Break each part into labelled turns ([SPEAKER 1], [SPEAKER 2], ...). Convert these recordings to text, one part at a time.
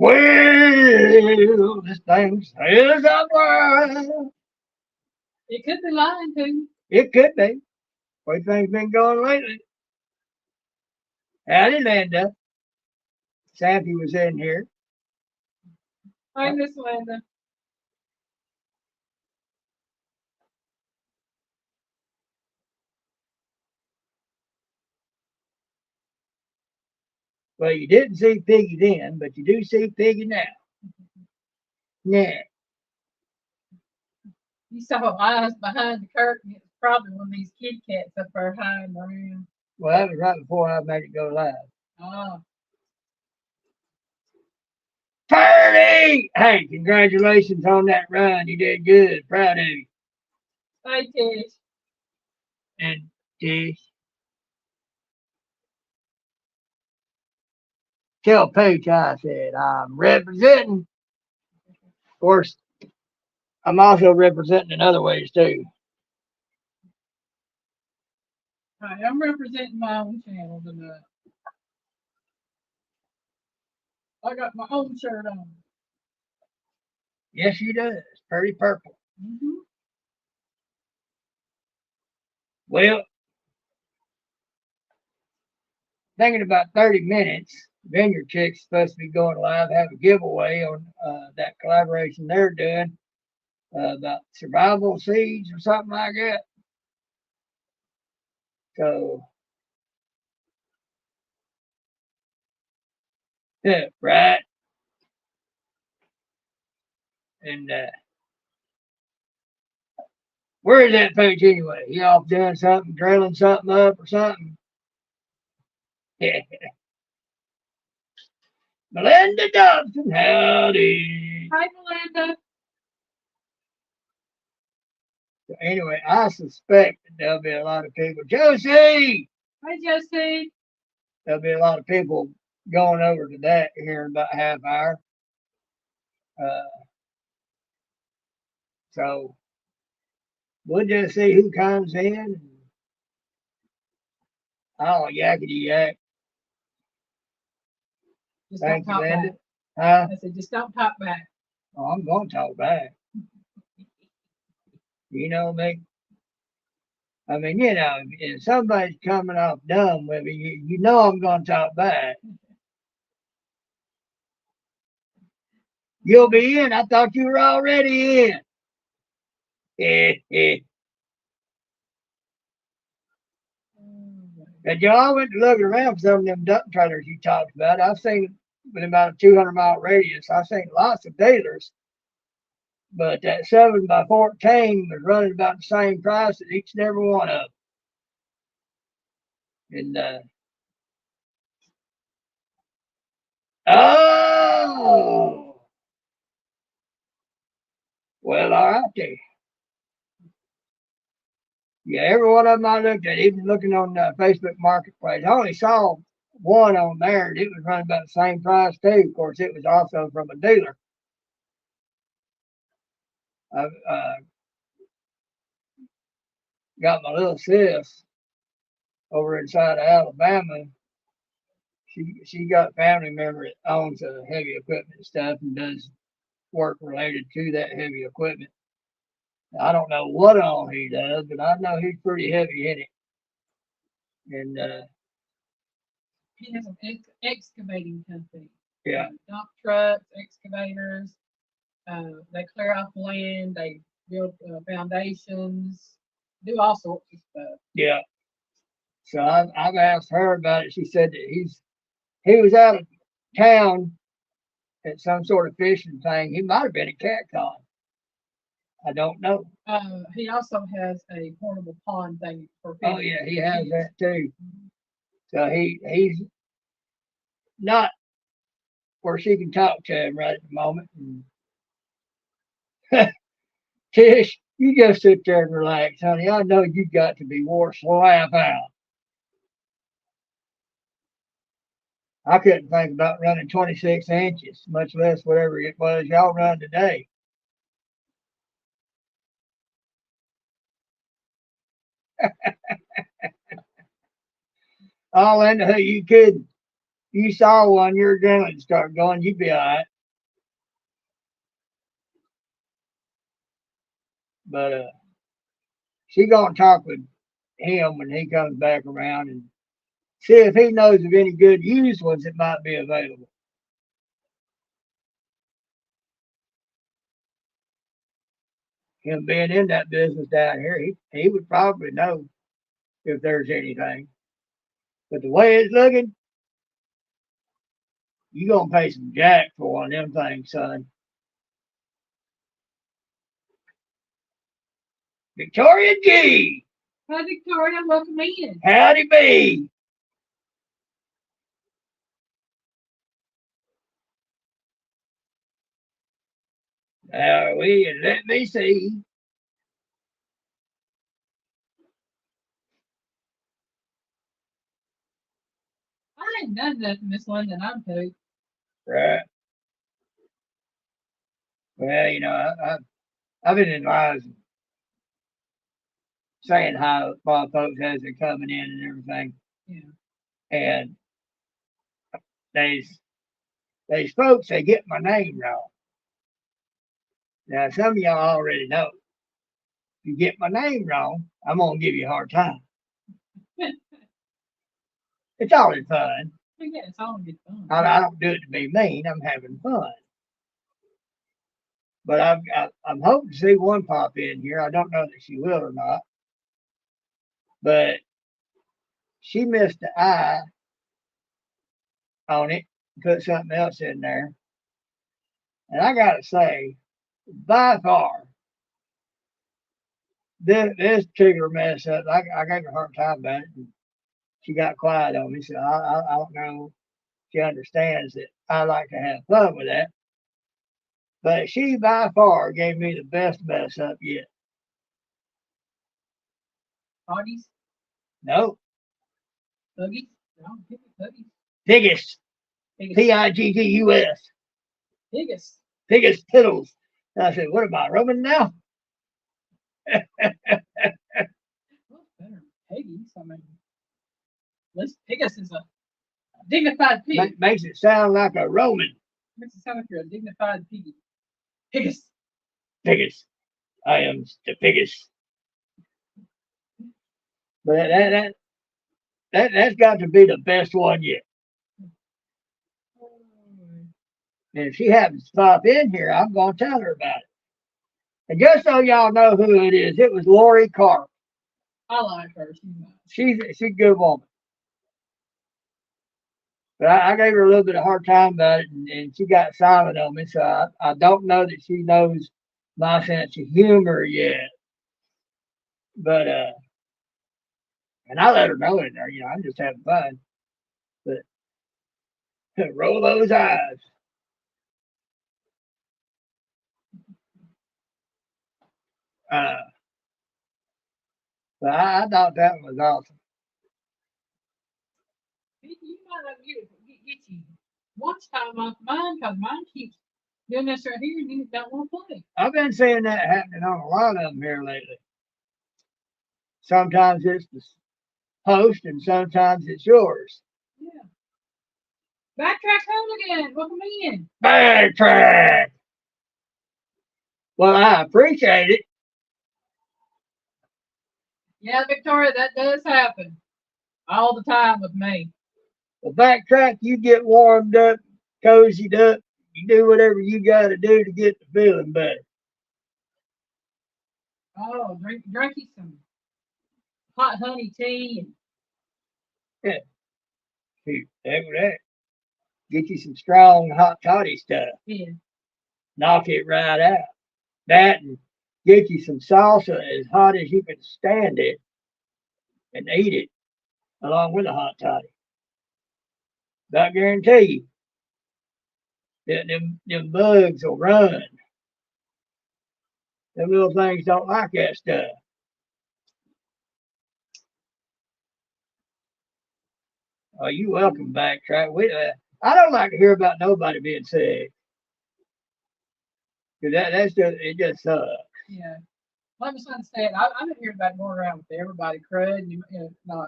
[SPEAKER 1] Well, this thing says I'm lying.
[SPEAKER 2] It could be lying too.
[SPEAKER 1] It could be. Way things been going lately. Howdy, Linda. Sappy was in here.
[SPEAKER 2] Hi, Miss Linda.
[SPEAKER 1] Well, you didn't see Piggy then, but you do see Piggy now. Yeah.
[SPEAKER 2] You saw eyes behind the curtain. It's probably one of these kitty cats up there hiding around.
[SPEAKER 1] Well, that was right before I made it go live.
[SPEAKER 2] Oh,
[SPEAKER 1] Purdy! Hey, congratulations on that run. You did good. Proud of you.
[SPEAKER 2] hey, Tish.
[SPEAKER 1] And Tish, tell Pooch I said I'm representing. Of course, I'm also representing in other ways too.
[SPEAKER 2] Hi, I'm representing my own channel tonight. I got my own shirt on.
[SPEAKER 1] Yes, she does. Pretty purple.
[SPEAKER 2] Mm-hmm.
[SPEAKER 1] Well, thinking about 30 minutes, Vineyard Chick's supposed to be going live, have a giveaway on that collaboration they're doing about survival seeds or something like that. So, yeah, right. And where is that Pooch anyway? He off doing something, drilling something up or something? Yeah. Melinda Dobson, howdy.
[SPEAKER 2] Hi, Melinda.
[SPEAKER 1] So anyway, I suspect that there'll be a lot of people. Josie!
[SPEAKER 2] Hi, Josie.
[SPEAKER 1] There'll be a lot of people going over to that here in about a half hour. Uh, so we'll just see who comes in. Oh, yakety yak.
[SPEAKER 2] Just don't
[SPEAKER 1] Thank you,
[SPEAKER 2] talk
[SPEAKER 1] Linda.
[SPEAKER 2] back.
[SPEAKER 1] Huh?
[SPEAKER 2] I said, just don't talk back.
[SPEAKER 1] Oh, I'm going to talk back. You know me. I mean, you know, if somebody's coming off dumb with me, you know I'm going to talk back. You'll be in. I thought you were already in. And y'all went to looking around for some of them duck trailers you talked about. I've seen within about a 200-mile radius. I've seen lots of dealers, but that 7x14 was running about the same price as each and every one of them. And oh, well, all right there. Yeah, every one of them I looked at, even looking on Facebook Marketplace, I only saw one on there, and it was running about the same price too. Of course, it was also from a dealer. I got my little sis over inside of Alabama. She got a family member that owns heavy equipment stuff and does work related to that heavy equipment. I don't know what all he does, but I know he's pretty heavy in it. And
[SPEAKER 2] He has an excavating company.
[SPEAKER 1] yeah,
[SPEAKER 2] Dump trucks, excavators. They clear off land. They build foundations. Do all sorts of stuff.
[SPEAKER 1] yeah. So I've asked her about it. She said that he was out of town at some sort of fishing thing. He might have been at CatCon. I don't know.
[SPEAKER 2] He also has a portable pond thing for
[SPEAKER 1] Oh
[SPEAKER 2] fishing.
[SPEAKER 1] yeah, he has that too. So he's not where she can talk to him right at the moment. And Tish, you just sit there and relax, honey. I know you got to be wore slap out. I couldn't think about running 26 inches, much less whatever it was y'all run today. All into who you could. You saw one, your adrenaline start going, you'd be all right. But she gonna talk with him when he comes back around and see if he knows of any good used ones that might be available. Him being in that business down here, he would probably know if there's anything. But the way it's looking, you gonna pay some jack for one of them things, son. Victoria G.
[SPEAKER 2] Hi, Victoria. Welcome in.
[SPEAKER 1] Howdy be. Let me see.
[SPEAKER 2] I ain't done nothing, Miss London. I'm too.
[SPEAKER 1] Right. Well, I've been advised saying hi while folks as they're coming in and everything.
[SPEAKER 2] Yeah.
[SPEAKER 1] And there's folks that get my name wrong. Now some of y'all already know. If you get my name wrong, I'm gonna give you a hard time. It's all in fun.
[SPEAKER 2] Yeah, it's all good fun.
[SPEAKER 1] I don't do it to be mean. I'm having fun. But I'm hoping to see one pop in here. I don't know that she will or not. But she missed the I on it, put something else in there. And I gotta say, by far, this particular mess up, I gave her a hard time about it. And she got quiet on me, so I don't know. She understands that I like to have fun with that. But she by far gave me the best mess up yet.
[SPEAKER 2] Parties?
[SPEAKER 1] No,
[SPEAKER 2] Buggies? No, buggies.
[SPEAKER 1] biggest. Piggus.
[SPEAKER 2] Biggest.
[SPEAKER 1] Biggest piddles. And I said, what am I, Roman now?
[SPEAKER 2] Well, better Peggy's. I mean, at least Biggest is a dignified pig.
[SPEAKER 1] Makes it sound like a Roman.
[SPEAKER 2] Makes it sound like you're a dignified piggy. Biggest.
[SPEAKER 1] Biggest. I am the biggest. But that's got to be the best one yet. And if she happens to pop in here, I'm going to tell her about it. And just so y'all know who it is, it was Lori Carp.
[SPEAKER 2] I like her.
[SPEAKER 1] She's a good woman. But I gave her a little bit of hard time about it, and she got silent on me. So I don't know that she knows my sense of humor yet. But and I let her know in there, I'm just having fun. But roll those eyes. But I thought that was awesome.
[SPEAKER 2] You might not get you watch time off mine because mine keeps doing this right here and you don't want to play.
[SPEAKER 1] I've been seeing that happening on a lot of them here lately. Sometimes it's the host and sometimes it's yours.
[SPEAKER 2] Yeah. Backtrack home again. Welcome in.
[SPEAKER 1] Backtrack. Well, I appreciate it.
[SPEAKER 2] Yeah, Victoria, that does happen all the time with me.
[SPEAKER 1] Well, backtrack, you get warmed up, cozied up. You do whatever you got to do to get the feeling better.
[SPEAKER 2] Oh, drink you some hot honey tea.
[SPEAKER 1] Yeah. Heck with that. Get you some strong hot toddy stuff.
[SPEAKER 2] Yeah.
[SPEAKER 1] Knock it right out. That and get you some salsa as hot as you can stand it and eat it along with a hot toddy. I guarantee you that them bugs will run. Them little things don't like that stuff. Oh, you welcome, Backtrack. I don't like to hear about nobody being sick. Cause it just sucks.
[SPEAKER 2] Yeah. Let me understand. I've been hearing about going around with everybody crud. Not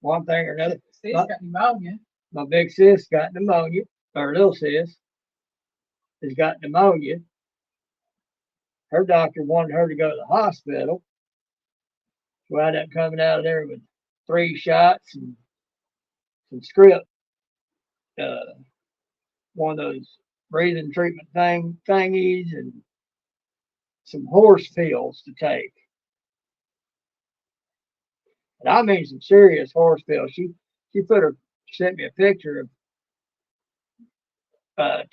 [SPEAKER 1] one thing or another.
[SPEAKER 2] Sis got pneumonia.
[SPEAKER 1] My big sis got pneumonia, or little sis has got pneumonia. her doctor wanted her to go to the hospital. So I ended up coming out of there with 3 shots and some script, uh, one of those breathing treatment thingies, and some horse pills to take. And I mean some serious horse pills. She sent me a picture of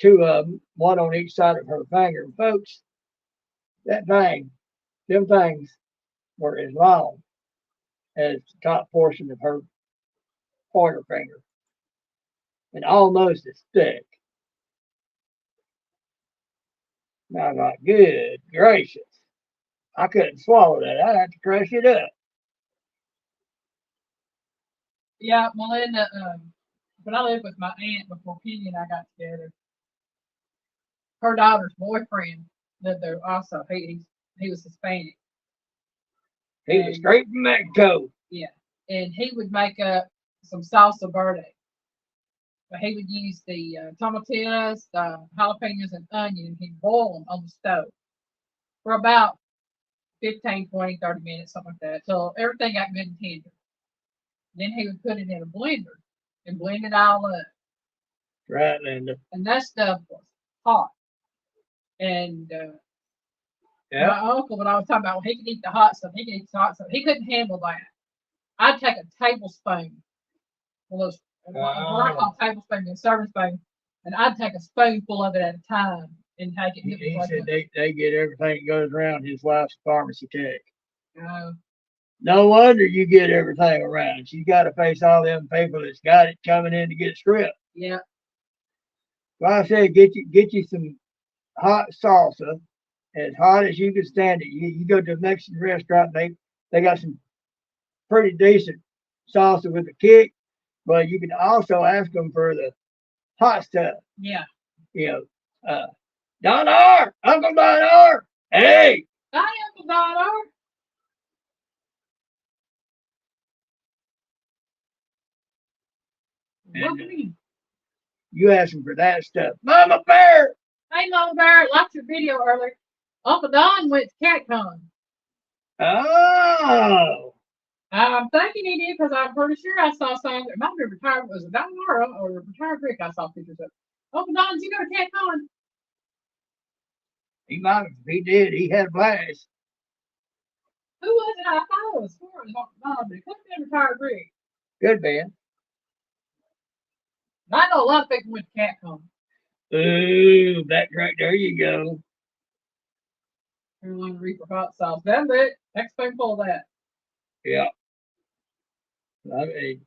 [SPEAKER 1] 2 of them, one on each side of her finger. And folks, them things were as long as the top portion of her pointer finger, and almost as thick. And I thought, good gracious, I couldn't swallow that. I'd have to crush it up.
[SPEAKER 2] Yeah, Melinda, when I lived with my aunt before Penny and I got together, her daughter's boyfriend lived there also. He was Hispanic.
[SPEAKER 1] He was straight from Mexico.
[SPEAKER 2] Yeah, and he would make up some salsa verde. But he would use the tomatillos, the jalapenos, and onion, and he'd boil them on the stove for about 15, 20, 30 minutes, something like that, till everything got good and tender. Then he would put it in a blender and blend it all up.
[SPEAKER 1] Right, Linda.
[SPEAKER 2] And that stuff was hot. And my uncle, when I was talking about, well, he could eat the hot stuff, he could eat the hot stuff. He couldn't handle that. I'd take a tablespoon, one of those, what I call tablespoon and serving spoon, and I'd take a spoonful of it at a time and take it.
[SPEAKER 1] He said they get everything that goes around. His wife's a pharmacy tech. No wonder you get everything around. She's got to face all them people that's got it coming in to get script.
[SPEAKER 2] Yeah.
[SPEAKER 1] Well, I said, get you some hot salsa, as hot as you can stand it. You go to a Mexican restaurant, they got some pretty decent salsa with a kick, but you can also ask them for the hot stuff.
[SPEAKER 2] Yeah.
[SPEAKER 1] You know, Don R, Uncle Don R, hey.
[SPEAKER 2] Hi, Uncle Don R.
[SPEAKER 1] And, you ask him for that stuff. Mama Bear!
[SPEAKER 2] Hey, Mama Bear, I liked your video earlier. Uncle Don went to CatCon.
[SPEAKER 1] Oh!
[SPEAKER 2] I'm thinking he did because I'm pretty sure I saw some. It might be retired. Was it Don Laura or retired Rick? I saw pictures of. Uncle Don, did you go to CatCon?
[SPEAKER 1] He might have. If he did, he had a blast.
[SPEAKER 2] Who was it? I thought it was Uncle Don, but it could have been retired Rick.
[SPEAKER 1] Good man.
[SPEAKER 2] I know a lot of people went to CatCon.
[SPEAKER 1] Ooh, that right there you go.
[SPEAKER 2] Carolina Reaper hot sauce. That's it. Next spoonful of that.
[SPEAKER 1] Yeah. I mean,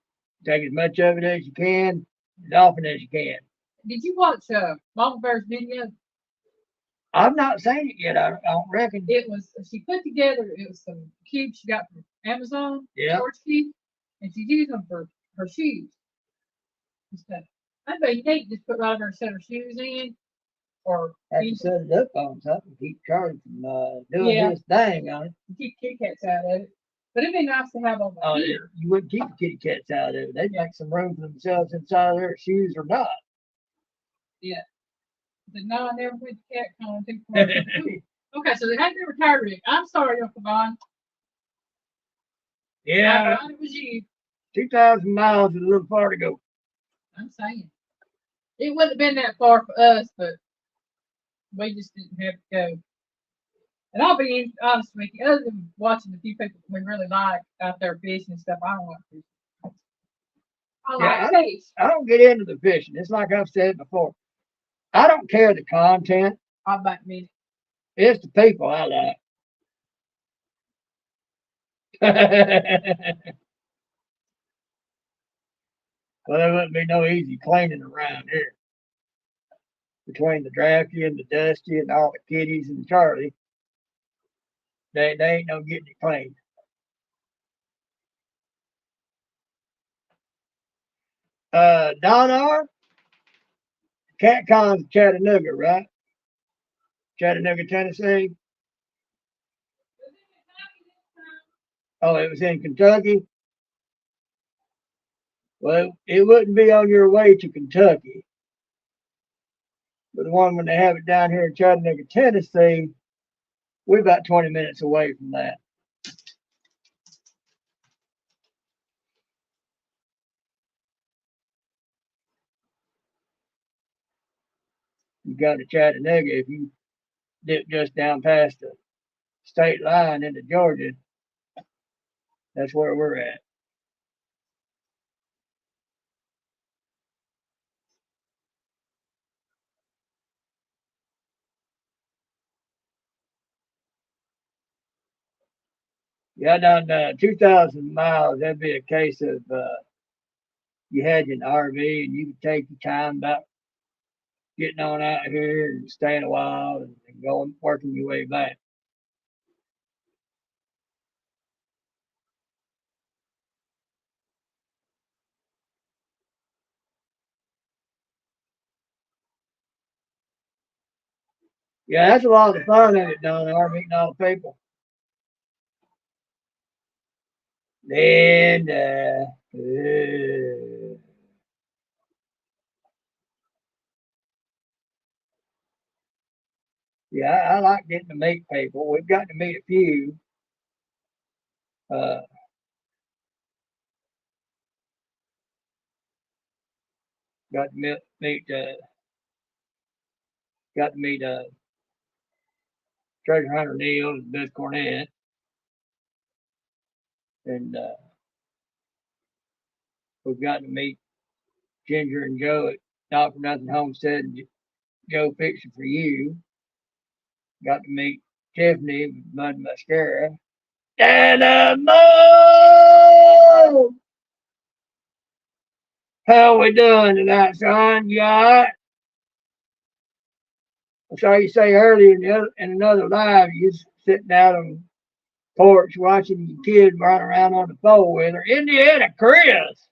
[SPEAKER 1] take as much of it as you can, as often as you can.
[SPEAKER 2] Did you watch Mama Bear's video?
[SPEAKER 1] I've not seen it yet. I don't reckon.
[SPEAKER 2] It was, she put together, it was some cubes she got from Amazon.
[SPEAKER 1] Yeah.
[SPEAKER 2] Storage cubes, and she's using them for her shoes and stuff. I bet you can't just put right over and set her shoes in, or
[SPEAKER 1] have to set it up on something. Keep Charlie from doing his thing on it.
[SPEAKER 2] Keep kitty cats out of it. But it'd be nice to have on the
[SPEAKER 1] here. You wouldn't keep the kitty cats out of it. They'd make some room for themselves inside of their shoes or not.
[SPEAKER 2] Yeah. But no, I never went to CatCon. Okay, so they had to be retired Rick. I'm sorry, Uncle Don.
[SPEAKER 1] Yeah.
[SPEAKER 2] I thought it was you.
[SPEAKER 1] 2,000 miles is a little far to go.
[SPEAKER 2] I'm saying. It wouldn't have been that far for us, but we just didn't have to go. And I'll be honest with you, other than watching the few people we really like out there fishing and stuff, I don't like fishing. I like fish.
[SPEAKER 1] I don't get into the fishing. It's like I've said before. I don't care the content.
[SPEAKER 2] I'll back me.
[SPEAKER 1] It's the people I like. Well, there wouldn't be no easy cleaning around here. Between the Drafty and the Dusty and all the kitties and Charlie, they ain't no getting it cleaned. Don R, CatCon's Chattanooga, right? Chattanooga, Tennessee. Oh, it was in Kentucky. Well, it wouldn't be on your way to Kentucky. But the one when they have it down here in Chattanooga, Tennessee, We're about 20 minutes away from that. You got to Chattanooga. If you dip just down past the state line into Georgia, that's where we're at. Yeah, done 2,000 miles. That'd be a case of you had your RV and you could take your time about getting on out here and staying a while and going working your way back. Yeah, that's a lot of fun of it down there, meeting all the people. And yeah, I like getting to meet people. We've got to meet a few. Uh, got to meet Treasure Hunter Neil and Beth Cornett, and we've got to meet Ginger and Joe at Not for Nothing Homestead and Joe Fixing for You. Got to meet Tiffany with Mud Mascara. Dynamo! How we doing tonight, son? You alright? I saw you say earlier in another live you was sitting out on the porch watching your kid run around on the four wheeler. Indiana Chris!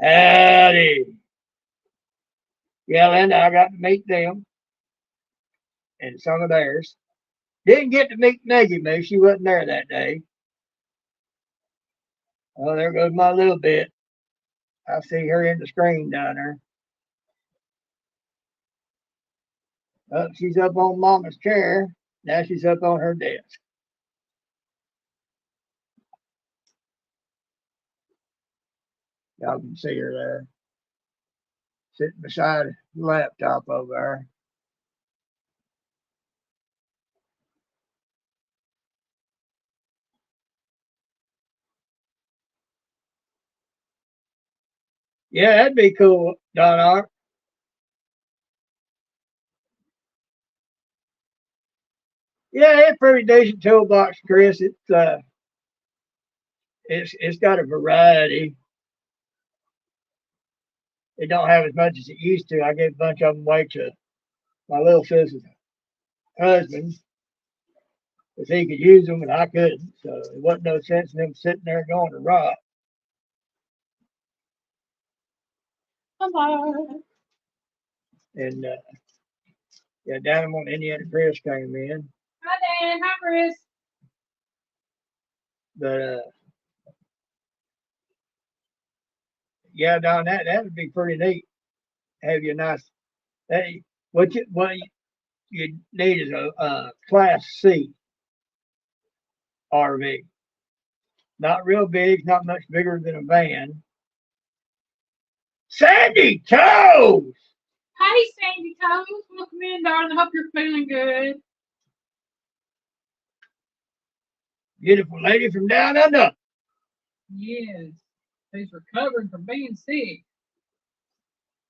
[SPEAKER 1] Howdy. Yeah, Linda, I got to meet them and some of theirs. Didn't get to meet Maggie Moo. She wasn't there that day. Oh, there goes my little bit. I see her in the screen down there. Oh, she's up on Mama's chair. Now she's up on her desk. Y'all can see her there, sitting beside the laptop over there. Yeah, that'd be cool, Don Art. Yeah, it's pretty decent toolbox, Chris. It's got a variety. It don't have as much as it used to. I gave a bunch of them away to my little sister's husband because he could use them and I couldn't. So it wasn't no sense in them sitting there going to rot.
[SPEAKER 2] Hello.
[SPEAKER 1] And yeah, down when Indiana Chris came in.
[SPEAKER 2] Hi, Dan. Hi, Chris.
[SPEAKER 1] But yeah, Don, that would be pretty neat. Have you a nice. Hey, what you need is a Class C RV. Not real big, not much bigger than a van. Sandy Toes!
[SPEAKER 2] Hey, Sandy Toes. Welcome in, darling. I hope you're feeling good.
[SPEAKER 1] Beautiful lady from down under.
[SPEAKER 2] Yes. He's recovering from being sick.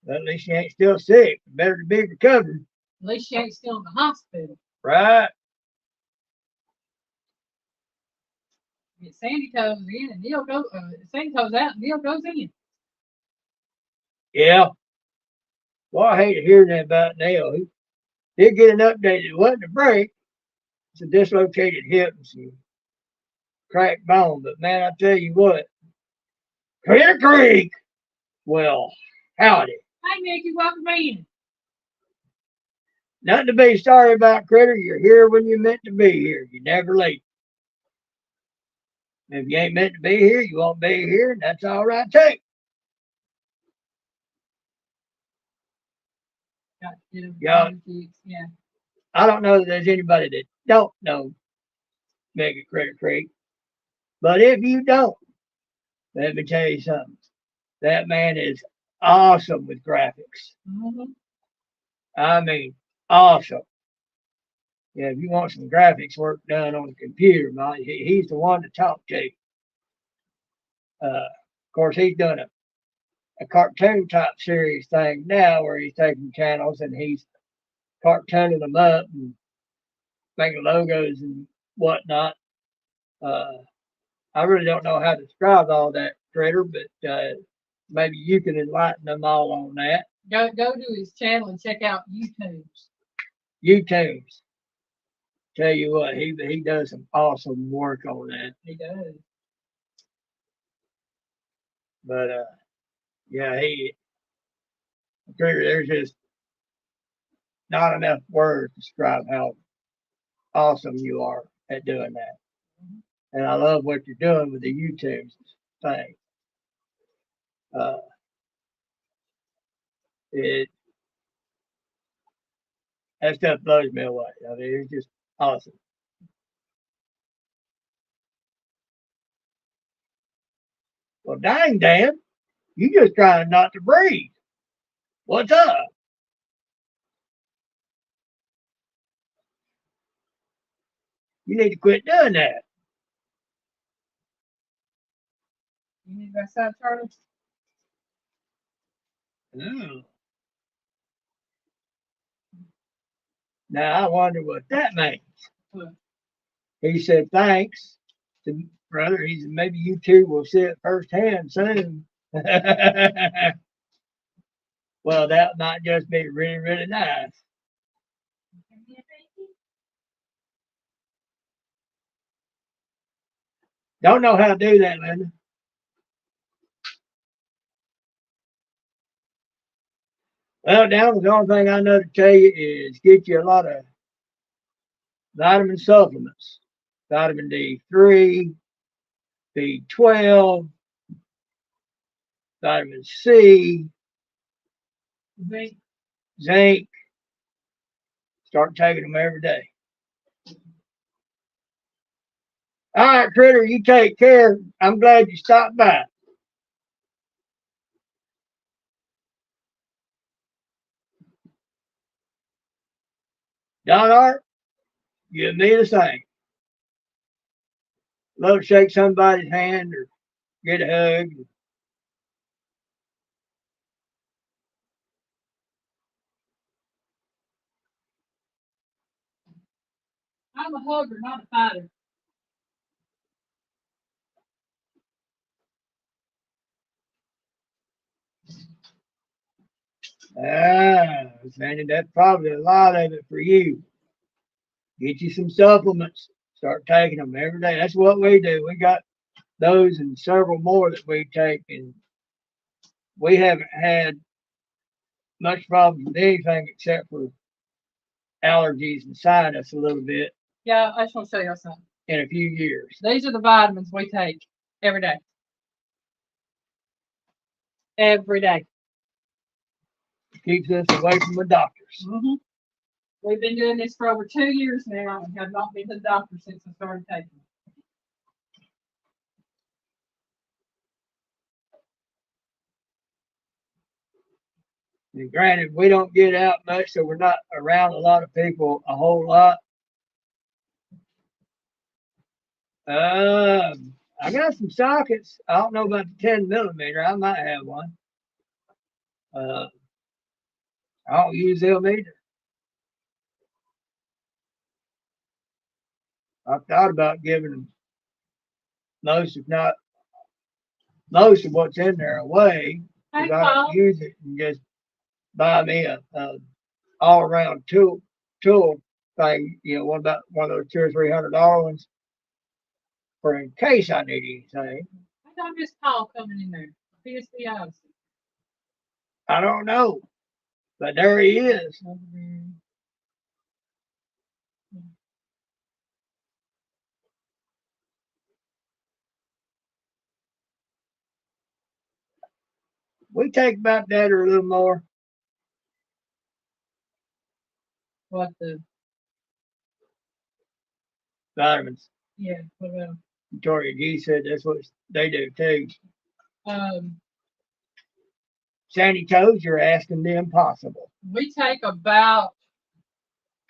[SPEAKER 1] Well, at least she ain't still sick. Better to be recovered.
[SPEAKER 2] At least she ain't still in the hospital.
[SPEAKER 1] Right.
[SPEAKER 2] Get Sandy Toes in and Neil goes. Sandy Toes out and Neil goes in.
[SPEAKER 1] Yeah. Well, I hate hearing that about Neil. He did get an update. It wasn't a break. It's a dislocated hip and some cracked bone. But man, I tell you what, Clear Creek. Well, howdy.
[SPEAKER 2] Hey, Mickey, welcome in.
[SPEAKER 1] Nothing to be sorry about, Critter. You're here when you're meant to be here. You're never late. If you ain't meant to be here, you won't be here, and that's all right too.
[SPEAKER 2] Got to get him
[SPEAKER 1] Yeah.
[SPEAKER 2] yeah.
[SPEAKER 1] I don't know that there's anybody that don't know Mega Critter Creek, but if you don't, let me tell you something. That man is awesome with graphics.
[SPEAKER 2] Mm-hmm.
[SPEAKER 1] I mean, awesome. Yeah, if you want some graphics work done on the computer, man, he's the one to talk to. Of course, he's done a cartoon type series thing now where he's taking channels and he's cartooning them up and making logos and whatnot. Uh, I really don't know how to describe all that, Critter, but maybe you can enlighten them all on that.
[SPEAKER 2] Go to his channel and check out YouTube's.
[SPEAKER 1] YouTube's. Tell you what, he does some awesome work on that.
[SPEAKER 2] He does.
[SPEAKER 1] But yeah, Critter, there's just not enough words to describe how awesome you are at doing that.
[SPEAKER 2] Mm-hmm.
[SPEAKER 1] And I love what you're doing with the YouTube thing. Uh, it that stuff blows me away. I mean, it's just awesome. Well, dang, Dan, you just trying not to breathe. What's up? You need to quit doing that.
[SPEAKER 2] You need that side, Charlie?
[SPEAKER 1] Oh. Now I wonder what that means.
[SPEAKER 2] What?
[SPEAKER 1] He said thanks to brother. He said maybe you two will see it firsthand soon. Well, that might just be really, really nice. Don't know how to do that, Linda. Well, down the only thing I know to tell you is get you a lot of vitamin supplements. Vitamin D3, B12, vitamin C,
[SPEAKER 2] Zinc.
[SPEAKER 1] zinc. Start taking them every day. All right, Critter, you take care. I'm glad you stopped by. Don Art, you and me the same. Love to shake somebody's hand or get a hug.
[SPEAKER 2] I'm a hugger, not a fighter.
[SPEAKER 1] Sandy, that's probably a lot of it for you. Get you some supplements. Start taking them every day. That's what we do. We got those and several more that we take, and we haven't had much problem with anything except for allergies and sinus a little bit
[SPEAKER 2] Yeah, I just want to show y'all something.
[SPEAKER 1] in a few years.
[SPEAKER 2] These are the vitamins we take every day. Every day.
[SPEAKER 1] Keeps us away from the doctors.
[SPEAKER 2] Mm-hmm. We've been doing this for over 2 years now and have not been to the doctor since I started taking it.
[SPEAKER 1] And granted, we don't get out much, so we're not around a lot of people a whole lot. I got some sockets. I don't know about the 10 millimeter. I might have one. Uh, I don't use them either. I've thought about giving most, if not most, of what's in there away
[SPEAKER 2] Hey,
[SPEAKER 1] because I don't
[SPEAKER 2] Paul.
[SPEAKER 1] use it and just buy me a all around tool thing. You know, one of those $200 or $300 ones for in case I need anything.
[SPEAKER 2] I thought Miss Paul coming in there. PSP Odyssey.
[SPEAKER 1] I don't know, but there he is. We take about that or a little more.
[SPEAKER 2] What the
[SPEAKER 1] vitamins.
[SPEAKER 2] Yeah, well,
[SPEAKER 1] Victoria G said that's what they do too.
[SPEAKER 2] um,
[SPEAKER 1] Sandy Toes, you're asking the impossible.
[SPEAKER 2] we take about,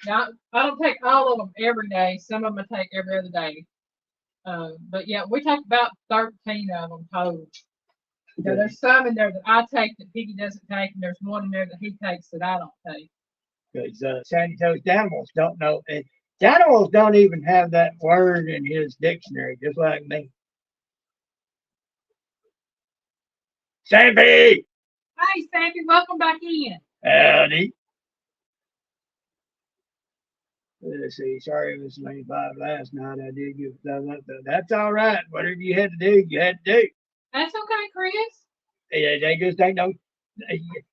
[SPEAKER 2] now, I don't take all of them every day. Some of them I take every other day. But yeah, we take about 13 of them total. Now, there's some in there that I take that Piggy doesn't take, and there's one in there that he takes that I don't take.
[SPEAKER 1] Because Sandy Toes Danimals don't know. And Danimals don't even have that word in his dictionary, just like me. Sammy!
[SPEAKER 2] Hey, Sammy, welcome back in.
[SPEAKER 1] Howdy. Let's see. Sorry it was 25 last night. I did give that's all right. Whatever you had to do, you had to do.
[SPEAKER 2] That's okay, Chris.
[SPEAKER 1] They just ain't no.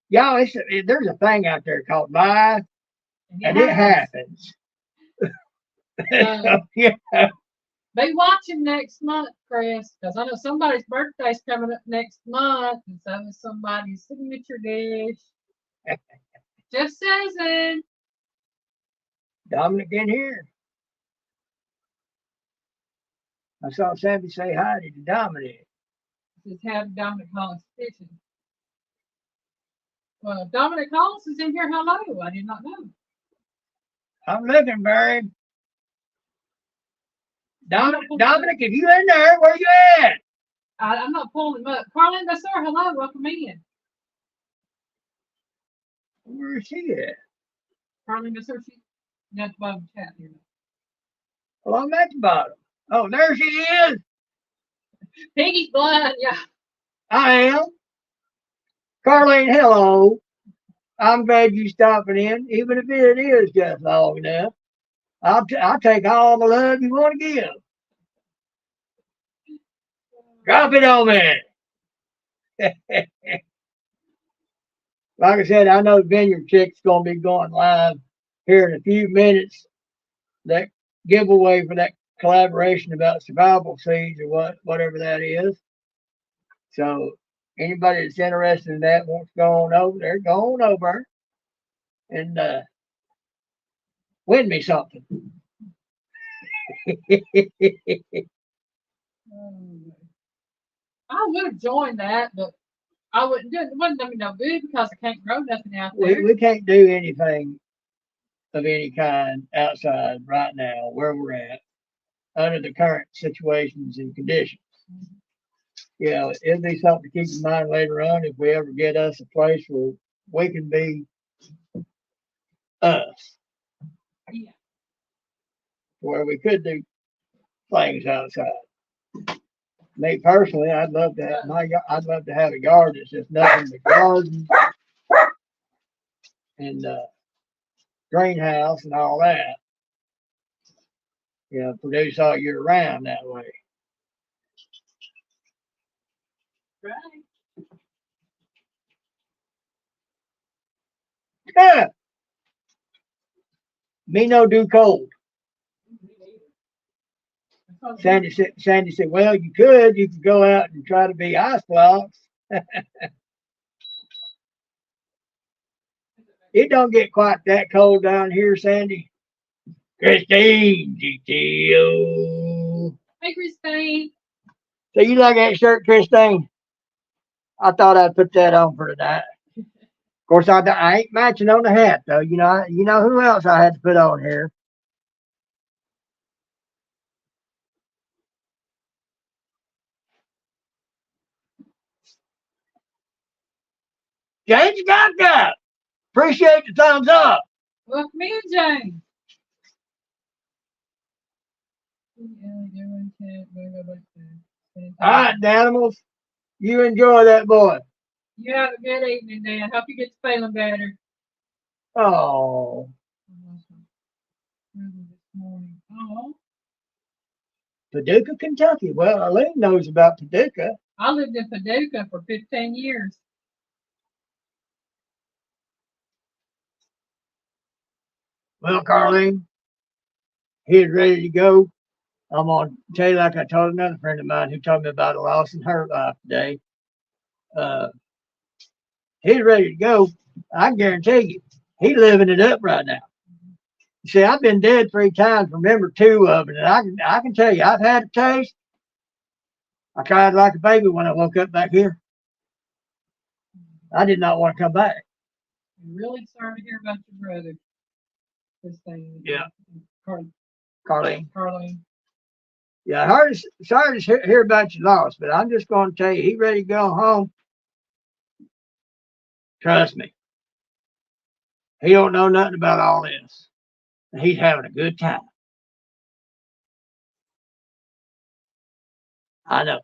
[SPEAKER 1] Y'all, there's a thing out there called life, and it happens. Yeah.
[SPEAKER 2] Be watching next month, Chris, because I know somebody's birthday's coming up next month, and so is somebody's signature dish. Just says it.
[SPEAKER 1] Dominic in here. I saw Sammy say hi to Dominic.
[SPEAKER 2] This is how Dominic Hollis fishing. Well, Dominic Hollis is in here. Hello. I did not know.
[SPEAKER 1] I'm looking, Barry. Dominic, if you in there, where you at?
[SPEAKER 2] I'm not pulling him up. Carlin Bassar, hello. Welcome in.
[SPEAKER 1] Where is she at?
[SPEAKER 2] Carlin Bassar, she's at the bottom of the chat here.
[SPEAKER 1] Well, I'm at the bottom. Oh, there she is.
[SPEAKER 2] Piggy's blind, yeah.
[SPEAKER 1] I am. Carlene, hello. I'm glad you stopping in, even if it is just long enough. I'll take all the love you want to give. Drop it on me. Like I said, I know Vineyard Chick's going to be going live here in a few minutes. That giveaway for that collaboration about survival seeds or whatever that is. So anybody that's interested in that wants to go on over there, go on over and win me something.
[SPEAKER 2] I would have joined that, but I wouldn't do it. It wouldn't do me no good because I can't grow nothing out there.
[SPEAKER 1] We can't do anything of any kind outside right now where we're at under the current situations and conditions. You know, it'll be something to keep in mind later on if we ever get us a place where we can be us.
[SPEAKER 2] Yeah.
[SPEAKER 1] Where we could do things outside. Me personally, I'd love to have a yard that's just nothing but garden and greenhouse and all that. You know, produce all year round that way.
[SPEAKER 2] Right.
[SPEAKER 1] Yeah. Me no do cold. Sandy said, well, you could go out and try to be ice blocks. It don't get quite that cold down here, Sandy. Christine, GTO.
[SPEAKER 2] Hey, Christine.
[SPEAKER 1] So you like that shirt, Christine? I thought I'd put that on for tonight. Of course, I ain't matching on the hat though. You know who else I had to put on here? James Got. Appreciate the thumbs up.
[SPEAKER 2] Welcome in, James.
[SPEAKER 1] All right, animals. You enjoy that boy.
[SPEAKER 2] You have a good evening, Dan. Hope you get feeling better.
[SPEAKER 1] Oh.
[SPEAKER 2] Oh.
[SPEAKER 1] Paducah, Kentucky. Well, Alyne knows about Paducah.
[SPEAKER 2] I lived in Paducah for 15 years.
[SPEAKER 1] Well, Carlene, he's ready to go. I'm going to tell you, like I told another friend of mine who told me about a loss in her life today. He's ready to go. I can guarantee you, he's living it up right now. See, I've been dead 3 times. Remember 2 of them, and I can tell you, I've had a taste. I cried like a baby when I woke up back here. I did not want to come back.
[SPEAKER 2] I'm really sorry to hear about your brother. This thing.
[SPEAKER 1] Yeah.
[SPEAKER 2] Carlene.
[SPEAKER 1] Carlene. Yeah, sorry to hear about your loss, but I'm just going to tell you, he ready to go home. Trust me. He don't know nothing about all this. He's having a good time. I know.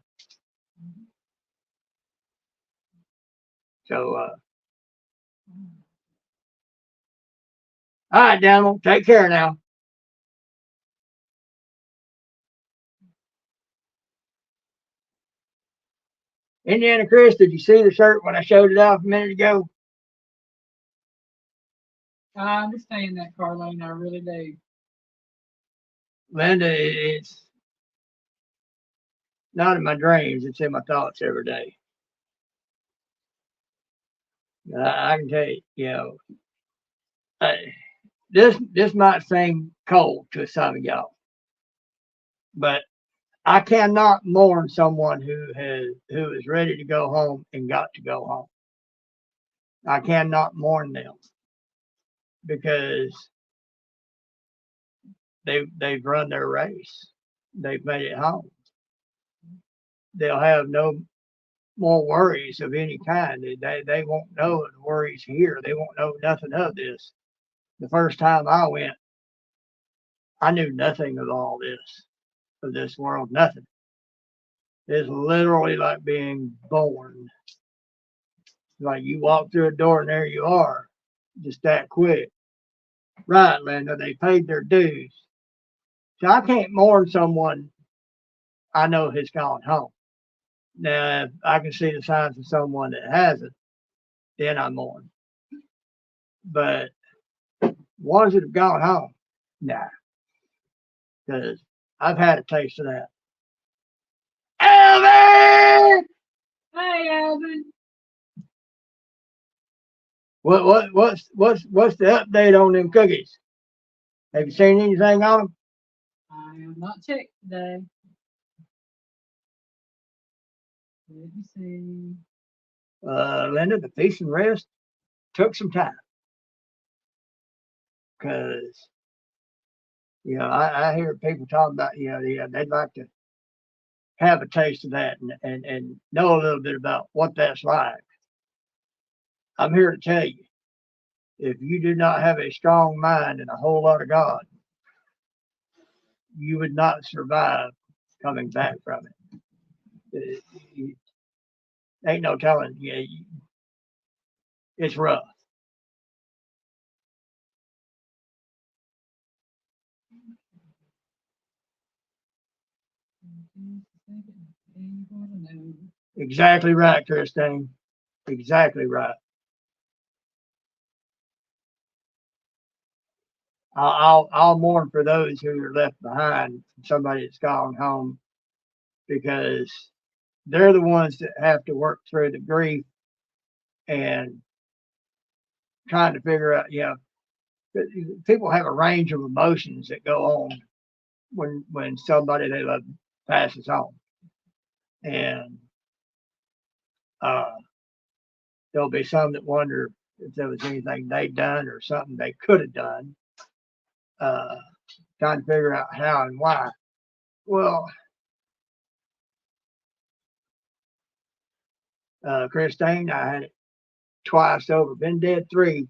[SPEAKER 1] So, all right, Daniel, take care now. Indiana Chris, did you see the shirt when I showed it off a minute ago?
[SPEAKER 2] I understand that, Carlene. I really do.
[SPEAKER 1] Linda, it's not in my dreams. It's in my thoughts every day. I can tell you, this might seem cold to some of y'all, but I cannot mourn someone who is ready to go home and got to go home. I cannot mourn them because they've run their race. They've made it home. They'll have no more worries of any kind. They won't know the worries here. They won't know nothing of this. The first time I went, I knew nothing of all this, of this world, nothing. It's literally like being born. Like you walk through a door and there you are, just that quick. Right, Linda, they paid their dues. So I can't mourn someone I know has gone home. Now, if I can see the signs of someone that hasn't, then I mourn. But ones that have gone home, nah, because I've had a taste of that. Alvin!
[SPEAKER 2] Hey, Alvin.
[SPEAKER 1] What's the update on them cookies? Have you seen anything on them?
[SPEAKER 2] I have not checked today. Let me see.
[SPEAKER 1] Linda, the feast and rest took some time because I hear people talking about they'd like to have a taste of that and know a little bit about what that's like. I'm here to tell you, if you do not have a strong mind and a whole lot of God, you would not survive coming back from it. Ain't no telling. It's rough. Exactly right, Christine. Exactly right. I'll mourn for those who are left behind, somebody that's gone home, because they're the ones that have to work through the grief and trying to figure out. People have a range of emotions that go on when somebody they love passes on, and uh, there'll be some that wonder if there was anything they'd done or something they could have done, uh, trying to figure out how and why. Well, Christine, I had it twice over. Been dead 3.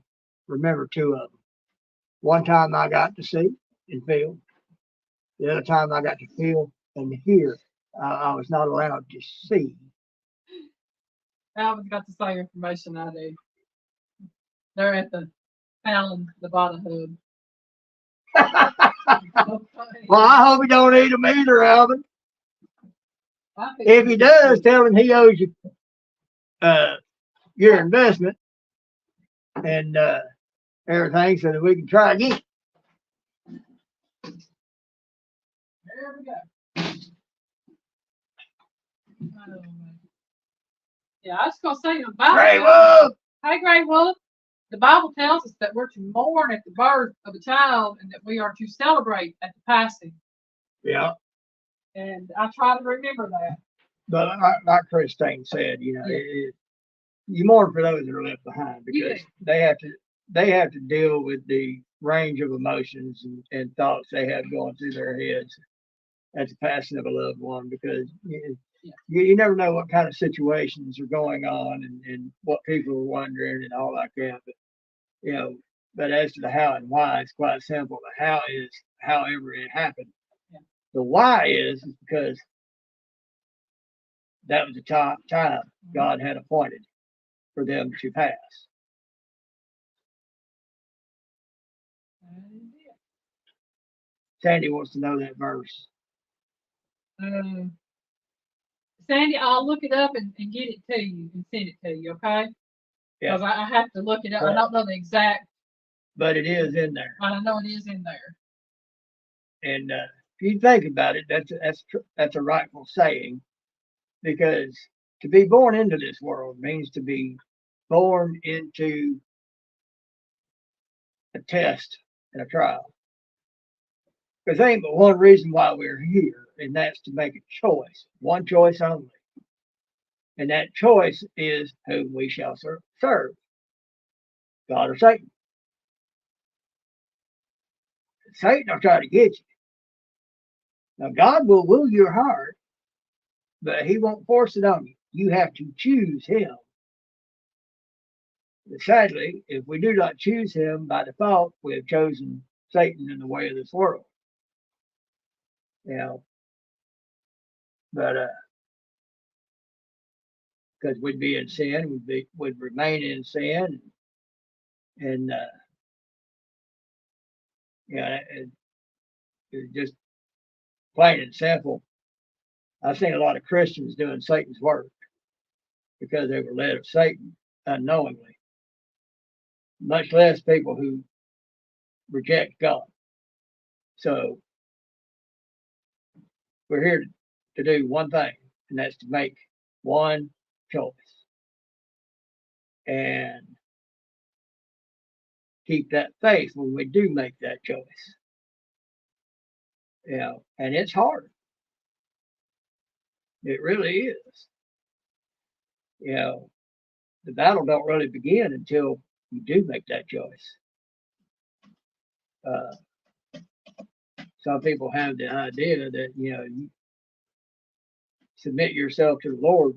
[SPEAKER 1] Remember 2 of them. One time I got to see and feel. The other time I got to feel and hear. I was not allowed to see.
[SPEAKER 2] Alvin's got the same information I do. They're at the Fallon, the bottom hub.
[SPEAKER 1] Well, I hope he don't eat them either, Alvin. If he does, tell him he owes you your investment and everything so that we can try again.
[SPEAKER 2] There we go. Yeah, I was gonna say about
[SPEAKER 1] Gray Wolf.
[SPEAKER 2] Hey, Gray Wolf. the Bible tells us that we're to mourn at the birth of a child and that we are to celebrate at the passing.
[SPEAKER 1] Yeah.
[SPEAKER 2] And I try to remember that.
[SPEAKER 1] But like Christine said, you know,
[SPEAKER 2] Yeah.
[SPEAKER 1] you mourn for those that are left behind
[SPEAKER 2] You
[SPEAKER 1] because
[SPEAKER 2] do.
[SPEAKER 1] they have to deal with the range of emotions and thoughts they have going through their heads at the passing of a loved one because
[SPEAKER 2] Yeah.
[SPEAKER 1] you never know what kind of situations are going on and what people are wondering and all like that. But you know, but as to the how and why, it's quite simple. The how is however it happened.
[SPEAKER 2] Yeah.
[SPEAKER 1] The why is because that was the time God had appointed for them to pass. Sandy wants to know that verse.
[SPEAKER 2] Sandy, I'll look it up and get it to you and send it to you, okay?
[SPEAKER 1] Yeah.
[SPEAKER 2] Because I have to look it up. I
[SPEAKER 1] But,
[SPEAKER 2] don't know the exact,
[SPEAKER 1] but it is in there.
[SPEAKER 2] but I know it is in there.
[SPEAKER 1] And if you think about it, that's a rightful saying because to be born into this world means to be born into a test and a trial. Because there ain't but one reason why we're here, and that's to make a choice, one choice only. And that choice is whom we shall serve, God or Satan. Satan will try to get you. Now, God will woo your heart, but he won't force it on you. You have to choose him. But sadly, if we do not choose him by default, we have chosen Satan in the way of this world. You know, but because we'd be in sin, would remain in sin, and yeah, it's just plain and simple. I've seen a lot of Christians doing Satan's work because they were led of Satan unknowingly, much less people who reject God. So we're here to do one thing, and that's to make one choice and keep that faith when we do make that choice. You know, and it's hard. It really is. You know, the battle don't really begin until you do make that choice. Uh, some people have the idea that you submit yourself to the Lord,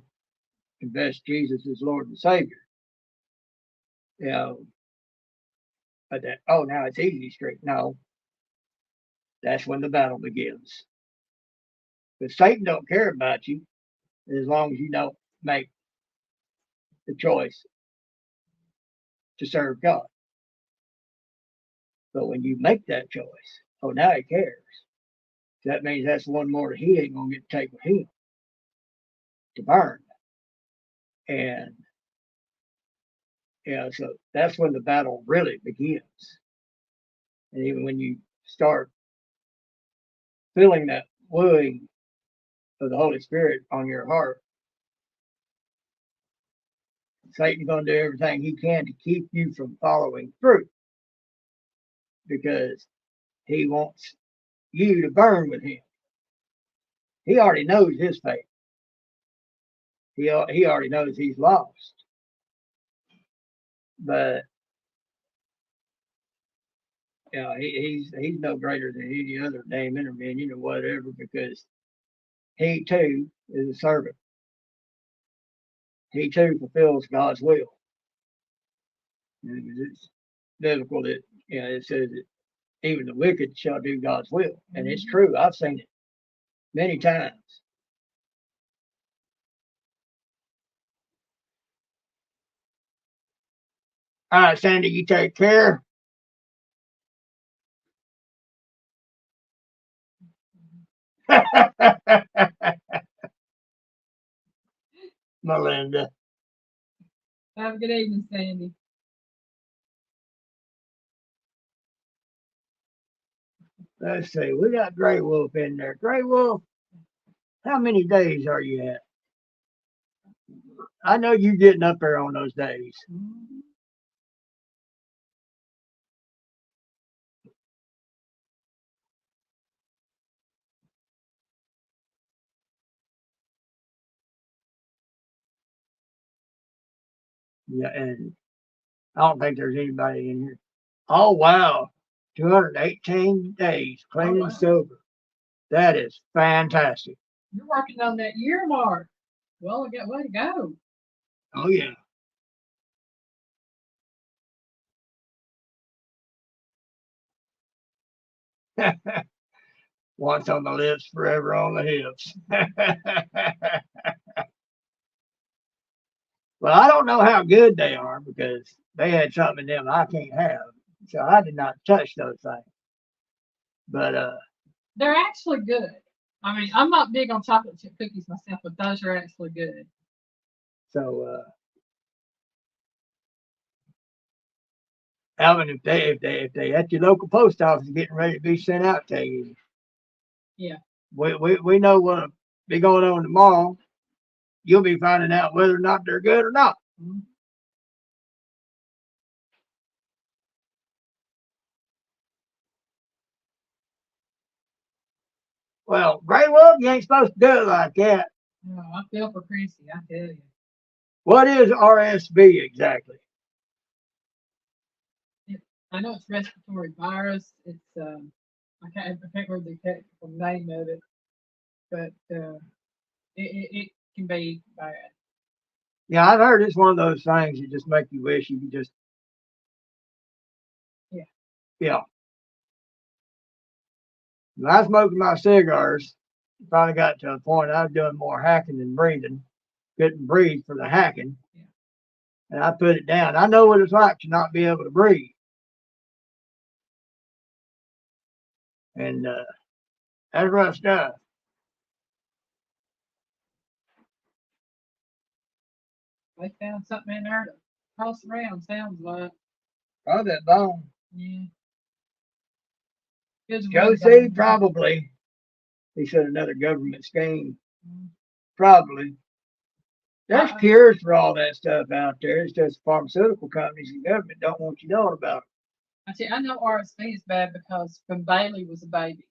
[SPEAKER 1] confess Jesus as Lord and Savior. You know, but now it's easy street. No, that's when the battle begins. But Satan don't care about you as long as you don't make the choice to serve God. But when you make that choice, now he cares. That means that's one more he ain't gonna get to take with him to burn. And so that's when the battle really begins. And even when you start feeling that wooing of the Holy Spirit on your heart, Satan's gonna do everything he can to keep you from following through because he wants you to burn with him. He already knows his fate. He already knows he's lost. But he's no greater than any other Damon or minion or whatever because he too is a servant. He too fulfills God's will. It's biblical that it says that even the wicked shall do God's will, and it's true. I've seen it many times. All right, Sandy, you take care. Melinda.
[SPEAKER 2] Have a good evening, Sandy.
[SPEAKER 1] Let's see. We got Grey Wolf in there. Grey Wolf, how many days are you at? I know you getting up there on those days. Yeah, and I don't think there's anybody in here. Oh wow, 218 days
[SPEAKER 2] Oh,
[SPEAKER 1] clean and
[SPEAKER 2] wow.
[SPEAKER 1] sober. That is fantastic.
[SPEAKER 2] You're working on that year mark. Well, I got way to go.
[SPEAKER 1] Oh yeah. Once on the lips, forever on the hips. Well, I don't know how good they are because they had something in them I can't have. So I did not touch those things. But
[SPEAKER 2] They're actually good. I mean, I'm not big on chocolate chip cookies myself, but those are actually good.
[SPEAKER 1] so Alvin, if they at your local post office getting ready to be sent out to you,
[SPEAKER 2] Yeah.
[SPEAKER 1] we know what'll be going on tomorrow. You'll be finding out whether or not they're good or not.
[SPEAKER 2] Mhm.
[SPEAKER 1] Well, Gray Wolf, you ain't supposed to do it like that.
[SPEAKER 2] Oh, I feel for Chrissy, I tell you.
[SPEAKER 1] What is RSV exactly?
[SPEAKER 2] I know it's respiratory virus. It's I can't remember the technical name of it, but it can be bad.
[SPEAKER 1] Yeah, I've heard it's one of those things that just make you wish you could just,
[SPEAKER 2] Yeah.
[SPEAKER 1] yeah. When I was smoking my cigars, finally got to a point I was doing more hacking than breathing. Couldn't breathe for the hacking.
[SPEAKER 2] Yeah.
[SPEAKER 1] And I put it down. I know what it's like to not be able to breathe. And that's rough stuff.
[SPEAKER 2] They found something in there to toss around. Sounds like.
[SPEAKER 1] Probably that bone.
[SPEAKER 2] Yeah. Kids
[SPEAKER 1] Joe
[SPEAKER 2] would
[SPEAKER 1] C,
[SPEAKER 2] bone.
[SPEAKER 1] probably. He said another government scheme.
[SPEAKER 2] Mm.
[SPEAKER 1] Probably. There's
[SPEAKER 2] I,
[SPEAKER 1] cures for all that stuff out there. It's just pharmaceutical companies and government don't want you knowing about it.
[SPEAKER 2] I know RSV is bad because when Bailey was a baby,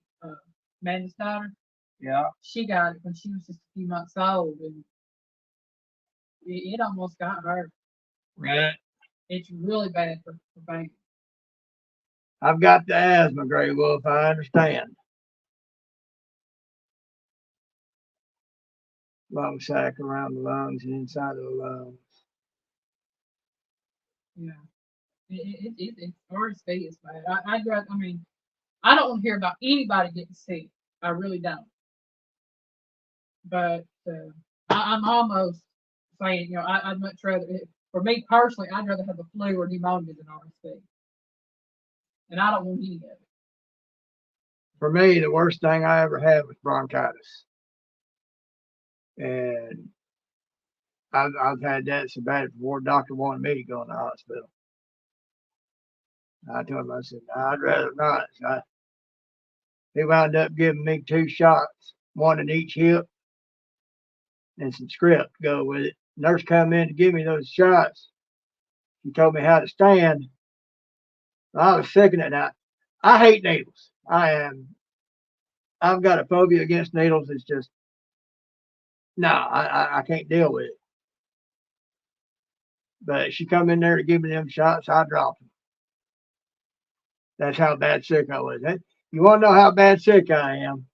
[SPEAKER 2] Amanda's daughter,
[SPEAKER 1] Yeah.
[SPEAKER 2] she got it when she was just a few months old, and it almost got her.
[SPEAKER 1] Right.
[SPEAKER 2] It's really bad for babies.
[SPEAKER 1] I've got the asthma, Grey Wolf. I understand. Lung sac around the lungs and inside of the lungs.
[SPEAKER 2] Yeah, it's RSV is bad. I'd rather. I mean, I don't want to hear about anybody getting sick. I really don't. But I'm almost saying, I'd much rather. For me personally, I'd rather have the flu or pneumonia than RSV, and I don't want any of it.
[SPEAKER 1] For me, the worst thing I ever had was bronchitis. And I've had that so bad before. The doctor wanted me to go in the hospital. I told him, I said, no, I'd rather not. So he wound up giving me 2 shots, one in each hip, and some script to go with it. Nurse come in to give me those shots. She told me how to stand. I was sick of it. I hate needles. I've got a phobia against needles. It's just, no, I can't deal with it. But she come in there to give me them shots. I dropped them. That's how bad sick I was. You want to know how bad sick I am?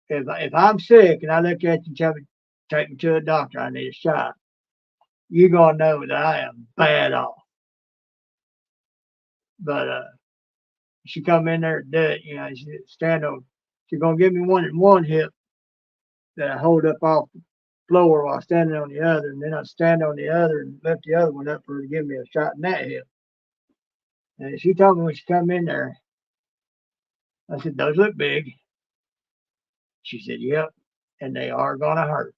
[SPEAKER 1] If I'm sick and I look at you and tell me, take me to a doctor, I need a shot, you're going to know that I am bad off. But she come in there to do it, she stand on, she's going to give me one in one hip that I hold up off the floor while standing on the other, and then I stand on the other and lift the other one up for her to give me a shot in that hip. And she told me when she come in there, I said, those look big. She said, yep, and they are going to hurt.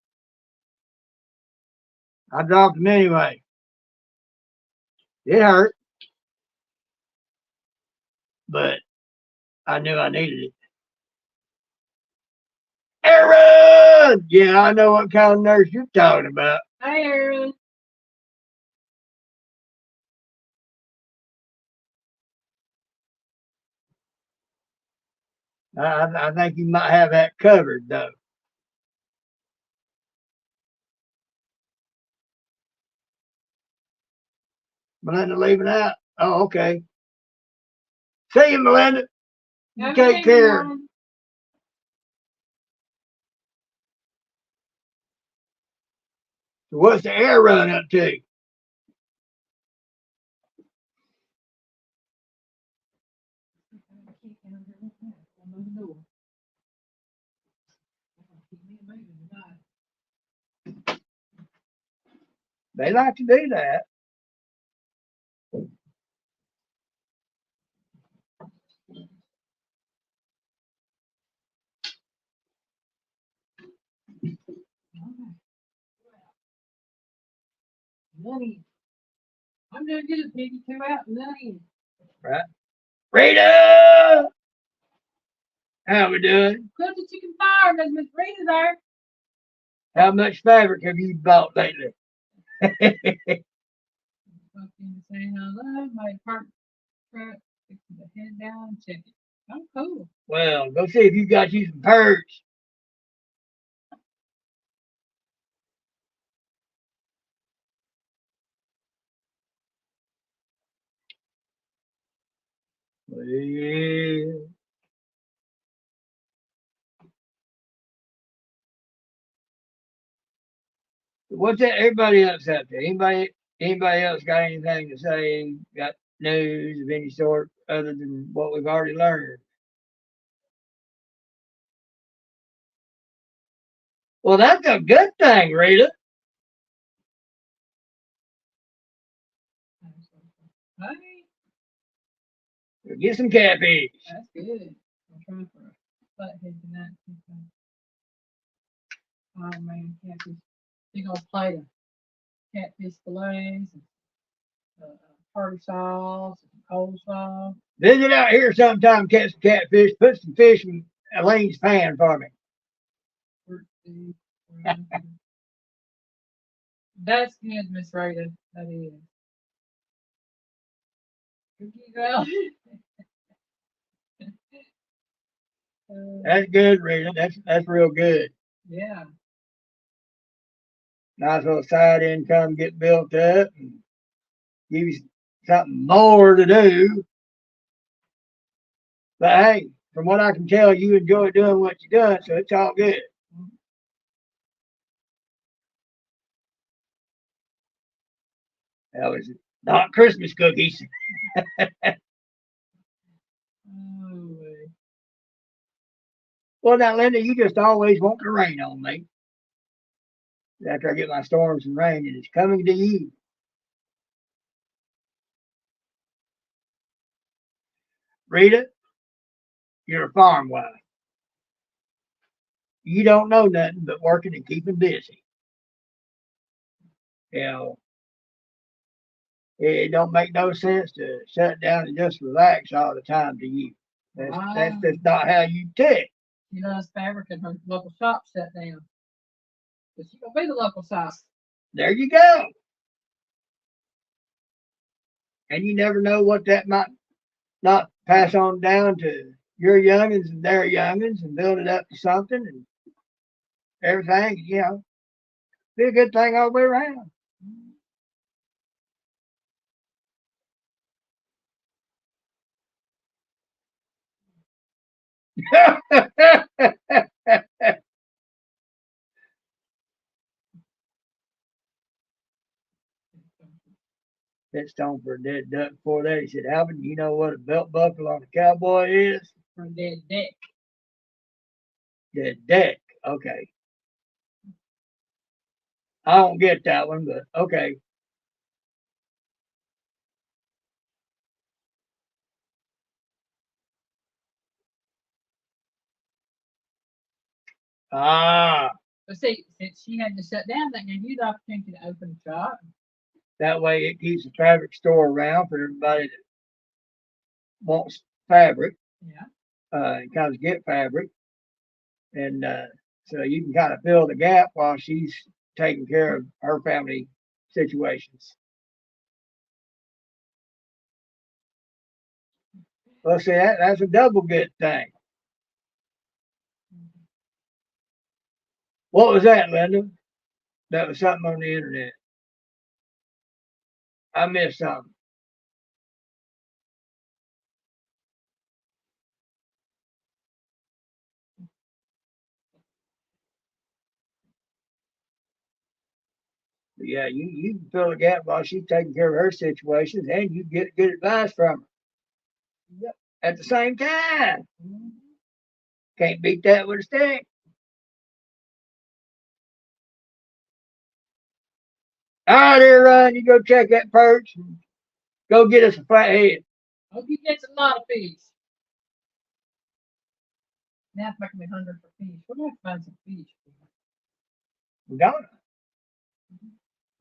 [SPEAKER 1] I dropped them anyway. It hurt, but I knew I needed it. Aaron! Yeah, I know what kind of nurse you're talking about.
[SPEAKER 2] Hi, Aaron.
[SPEAKER 1] I think you might have that covered, though. Melinda leaving out. Oh, okay. See you, Melinda. You
[SPEAKER 2] Have a
[SPEAKER 1] take
[SPEAKER 2] good
[SPEAKER 1] care.
[SPEAKER 2] one.
[SPEAKER 1] So what's the air run up to? They like to do that.
[SPEAKER 2] Money. I'm doing good, Piggy. 2 out, none in.
[SPEAKER 1] Right. Rita! How we doing?
[SPEAKER 2] Cook the chicken fire, there's Miss Rita there.
[SPEAKER 1] How much fabric have you bought lately?
[SPEAKER 2] Fucking saying hello, my park truck, fixing to head down, check it. Oh, cool.
[SPEAKER 1] Well, go see if you got you some perch. Well, what's that everybody else up there? Anybody else got anything to say? Got news of any sort other than what we've already learned? Well, that's a good thing, Rita.
[SPEAKER 2] Hey,
[SPEAKER 1] Get some catfish.
[SPEAKER 2] that's good. I'm trying for a butthead tonight. Oh man, catfish. Big old plate of catfish fillets, and tartar sauce, and coleslaw.
[SPEAKER 1] Visit out here sometime, catch some catfish. Put some fish in Elaine's pan for me.
[SPEAKER 2] That's good, Miss Rita. That is. Cookie dough.
[SPEAKER 1] That's good, Rita. That's real good.
[SPEAKER 2] Yeah.
[SPEAKER 1] Nice little side income get built up and give you something more to do. But hey, from what I can tell, you enjoy doing what you do, so it's all good. That was not Christmas cookies.
[SPEAKER 2] Oh,
[SPEAKER 1] Well, now, Linda, you just always want to rain on me. After I get my storms and rain, and it's coming to you. Rita, you're a farm wife. You don't know nothing but working and keeping busy. You know, it don't make no sense to shut down and just relax all the time to you. That's just not how you tick.
[SPEAKER 2] you know, this fabric and her local shop shut down. But she gonna be the local shop.
[SPEAKER 1] There you go. And you never know what that might not pass on down to your youngins and their youngins and build it up to something and everything, be a good thing all the way around. That stone for a dead duck before that. He said, Alvin, you know what a belt buckle on a cowboy is?
[SPEAKER 2] From dead deck.
[SPEAKER 1] Dead deck. Okay. I don't get that one, but okay. Ah,
[SPEAKER 2] But see, since she had to shut down, that gave you the opportunity to open a shop.
[SPEAKER 1] that way it keeps the fabric store around for everybody that wants fabric
[SPEAKER 2] Yeah.
[SPEAKER 1] and kind of get fabric. And so you can kind of fill the gap while she's taking care of her family situations. Well, see, that's a double good thing. What was that, Linda? That was something on the internet. I missed something. But yeah, you can fill a gap while she's taking care of her situations, and you get good advice from her
[SPEAKER 2] Yep.
[SPEAKER 1] at the same time.
[SPEAKER 2] Mhm.
[SPEAKER 1] Can't beat that with a stick. All right, there, Ryan, you go check that perch and go get us a flathead.
[SPEAKER 2] Hope you get a lot of fish. Now it's making me hungry for fish. We're gonna have to find some fish.
[SPEAKER 1] We don't.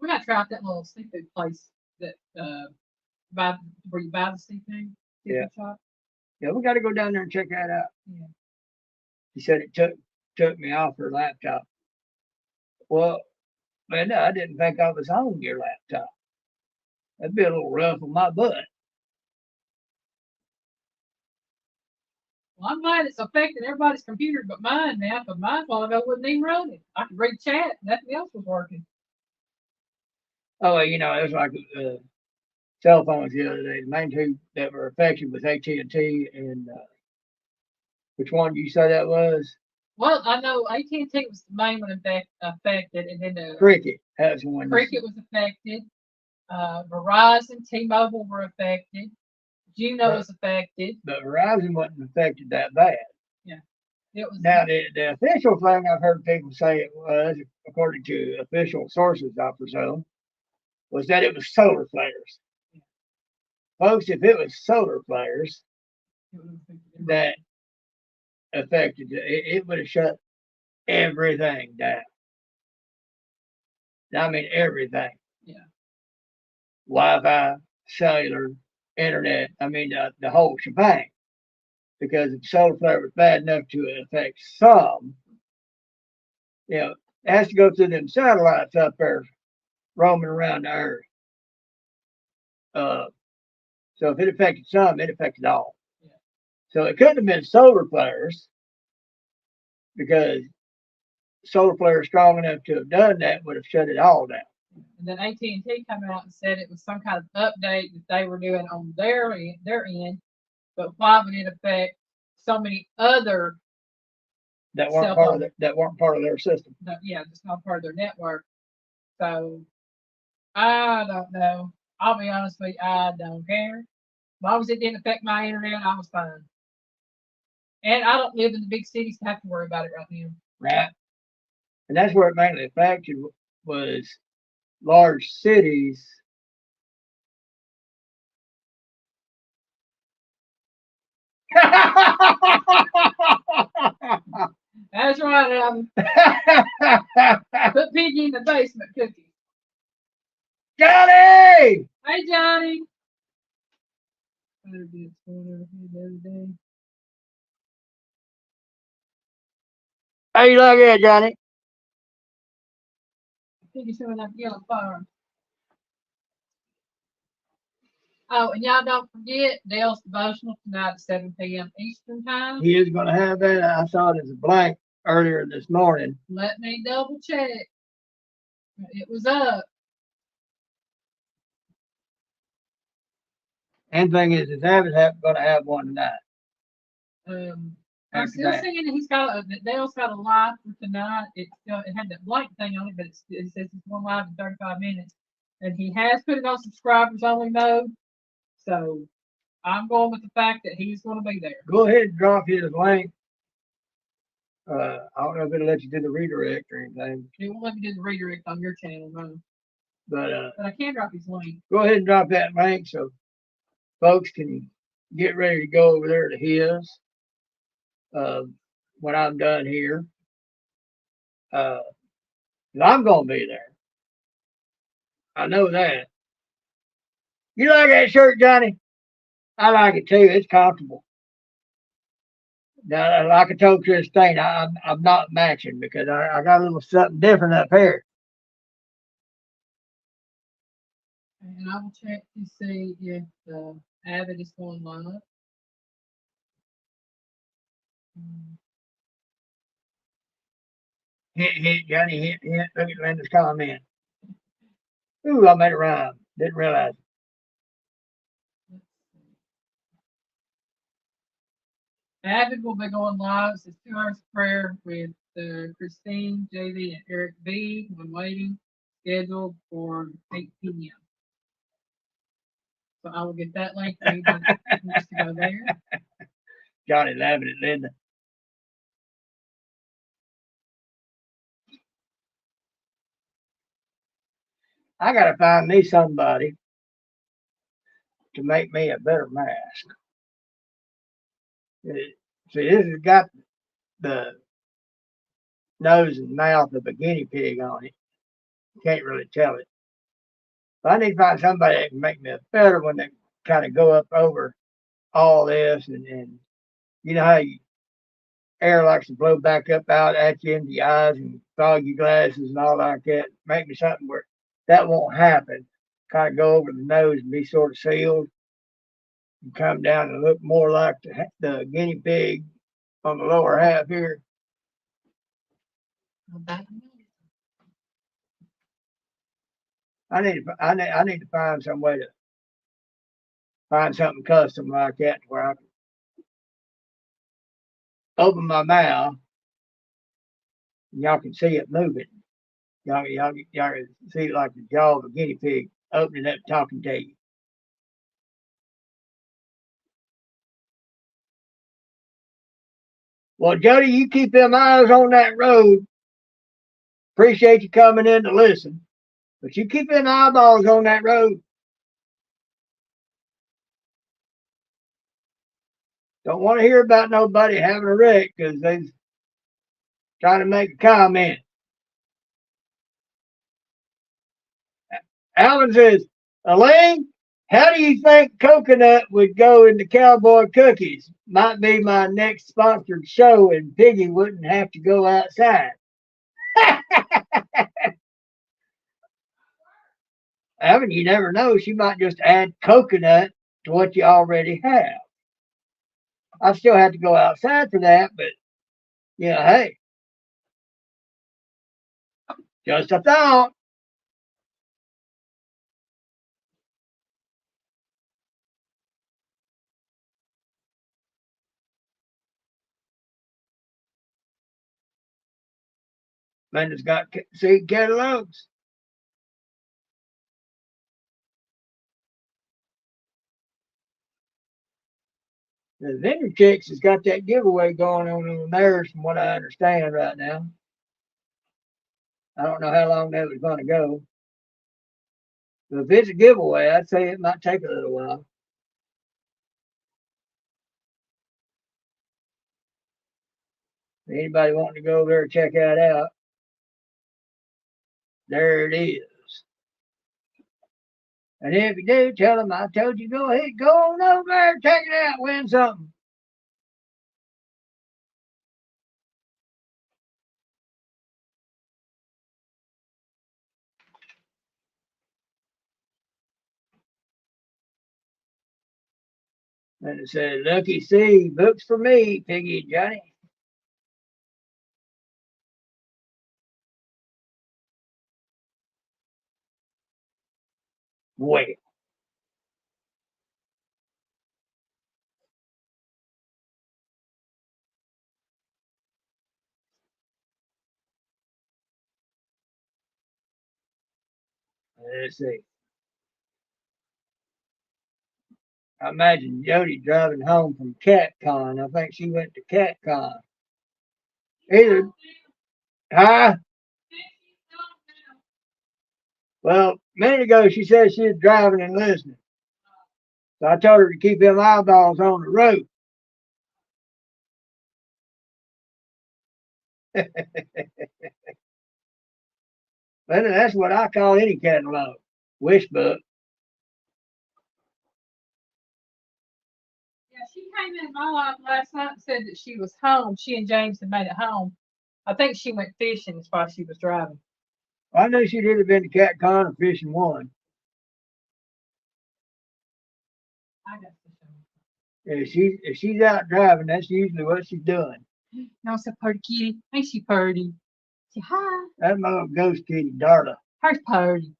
[SPEAKER 2] We gotta try out that little seafood place that buy where you buy the seafood
[SPEAKER 1] Yeah.
[SPEAKER 2] shop.
[SPEAKER 1] Yeah, we got to go down there and check that out.
[SPEAKER 2] Yeah.
[SPEAKER 1] She said it took me off her laptop. Well, man, I didn't think I was on your laptop. That'd be a little rough on my butt.
[SPEAKER 2] Well, I'm glad it's affecting everybody's computer but mine now, because mine while ago wasn't even running. I could read chat, nothing else was working.
[SPEAKER 1] Oh, well, it was like cell phones the other day. The main two that were affected was AT&T and which one did you say that was?
[SPEAKER 2] Well, I know AT&T was the main one affected, and then the
[SPEAKER 1] Cricket. That was the one.
[SPEAKER 2] Cricket was affected. Verizon, T-Mobile were affected. Juno was affected.
[SPEAKER 1] But Verizon wasn't affected that bad.
[SPEAKER 2] Yeah, it was.
[SPEAKER 1] Now, the official thing I've heard people say it was, according to official sources, I presume, was that it was solar flares.
[SPEAKER 2] Yeah.
[SPEAKER 1] Folks, if it was solar flares that affected it would have shut everything down. I mean, everything.
[SPEAKER 2] Yeah.
[SPEAKER 1] Wi-Fi, cellular, internet. I mean, the whole shebang. Because if solar flare was bad enough to affect some, it has to go through them satellites up there roaming around the earth. So if it affected some, it affected all.
[SPEAKER 2] Yeah.
[SPEAKER 1] So it couldn't have been solar flares because solar flares strong enough to have done that would have shut it all down.
[SPEAKER 2] And then AT&T came out and said it was some kind of update that they were doing on their end. But why would it affect so many other
[SPEAKER 1] that weren't part of their system?
[SPEAKER 2] Yeah, just not part of their network. So I don't know. I'll be honest with you, I don't care. As long as it didn't affect my internet, I was fine. And I don't live in the big cities to have to worry about it right now.
[SPEAKER 1] Right. And that's where it mainly affected was large cities.
[SPEAKER 2] That's right, put Piggy in the basement cooking.
[SPEAKER 1] Johnny!
[SPEAKER 2] Hey, Johnny.
[SPEAKER 1] How you like that, Johnny?
[SPEAKER 2] Piggy's showing up yellow fire. Oh, and y'all don't forget Dale's devotional tonight at 7 p.m. Eastern time.
[SPEAKER 1] He is going to have that. I saw it as a blank earlier this morning.
[SPEAKER 2] Let me double check. It was up.
[SPEAKER 1] And thing is Abbott's going to have one tonight.
[SPEAKER 2] I'm still seeing that Dale's got a live for tonight. It had that blank thing on it, but it says it's one live in 35 minutes. And he has put it on subscribers only mode. So I'm going with the fact that he's going to be there.
[SPEAKER 1] Go ahead and drop his link. I don't know if it'll let you do the redirect or anything.
[SPEAKER 2] It won't let me do the redirect on your channel, no.
[SPEAKER 1] But
[SPEAKER 2] I can drop his link.
[SPEAKER 1] Go ahead and drop that link so folks can get ready to go over there to his when I'm done here. I'm going to be there. I know that. You like that shirt, Johnny? I like it too. It's comfortable. Now, like I told Christine, I'm not matching because I got a little something different up here.
[SPEAKER 2] And I will check to see if Avid is going live.
[SPEAKER 1] Hit, Johnny, hit. Look at Linda's comment. Ooh, I made it rhyme. Didn't realize it.
[SPEAKER 2] Avid will be going live. It's 2 hours of prayer with Christine, JV, and Eric B. I'm waiting. scheduled for 8 p.m. So I will get that link for anybody that wants to go there.
[SPEAKER 1] Johnny laughing at Linda. I gotta find me somebody to make me a better mask. See, this has got the nose and mouth of a guinea pig on it. Can't really tell it. But I need to find somebody that can make me a better one that kind of go up over all this and you know how you, air likes to blow back up out at you into your eyes and fog your glasses and all like that. Make me something where that won't happen. Kind of go over the nose and be sort of sealed and come down and look more like the guinea pig on the lower half here. I need to find some way to find something custom like that where I can open my mouth and y'all can see it moving. Y'all can see it like the jaw of a guinea pig opening up talking to you. Well, Jody, you keep them eyes on that road. Appreciate you coming in to listen. But you keep them eyeballs on that road. Don't want to hear about nobody having a wreck because they're trying to make a comment. Alan says, Alyne, how do you think coconut would go into cowboy cookies? Might be my next sponsored show and Piggy wouldn't have to go outside. Alan, you never know. She might just add coconut to what you already have. I still have to go outside for that, but yeah, hey, just a thought. Linda's got seed catalogs. The vendor chicks has got that giveaway going on theirs, from what I understand right now. I don't know how long that was going to go. But if it's a giveaway, I'd say it might take a little while. Anybody wanting to go over there and check that out, there it is. And if you do, tell them I told you go ahead, go on over there, check it out, win something. And it said, Lucky C, books for me, Piggy and Johnny. Well, let's see. I imagine Jody driving home from CatCon. I think she went to CatCon. Either, huh? Well, a minute ago she said she was driving and listening. So I told her to keep them eyeballs on the road. Well, that's what I call any catalog. Wish book.
[SPEAKER 2] Yeah, she came in my life last night and said that she was home. She and James had made it home. I think she went fishing while she was driving.
[SPEAKER 1] I knew she'd either been to CatCon or Fishing One.
[SPEAKER 2] I got to
[SPEAKER 1] If she's out driving, that's usually what she's doing.
[SPEAKER 2] No, it's a pretty kitty. Ain't she pretty? Say hi.
[SPEAKER 1] That's my little ghost kitty, Darla.
[SPEAKER 2] Her's pretty.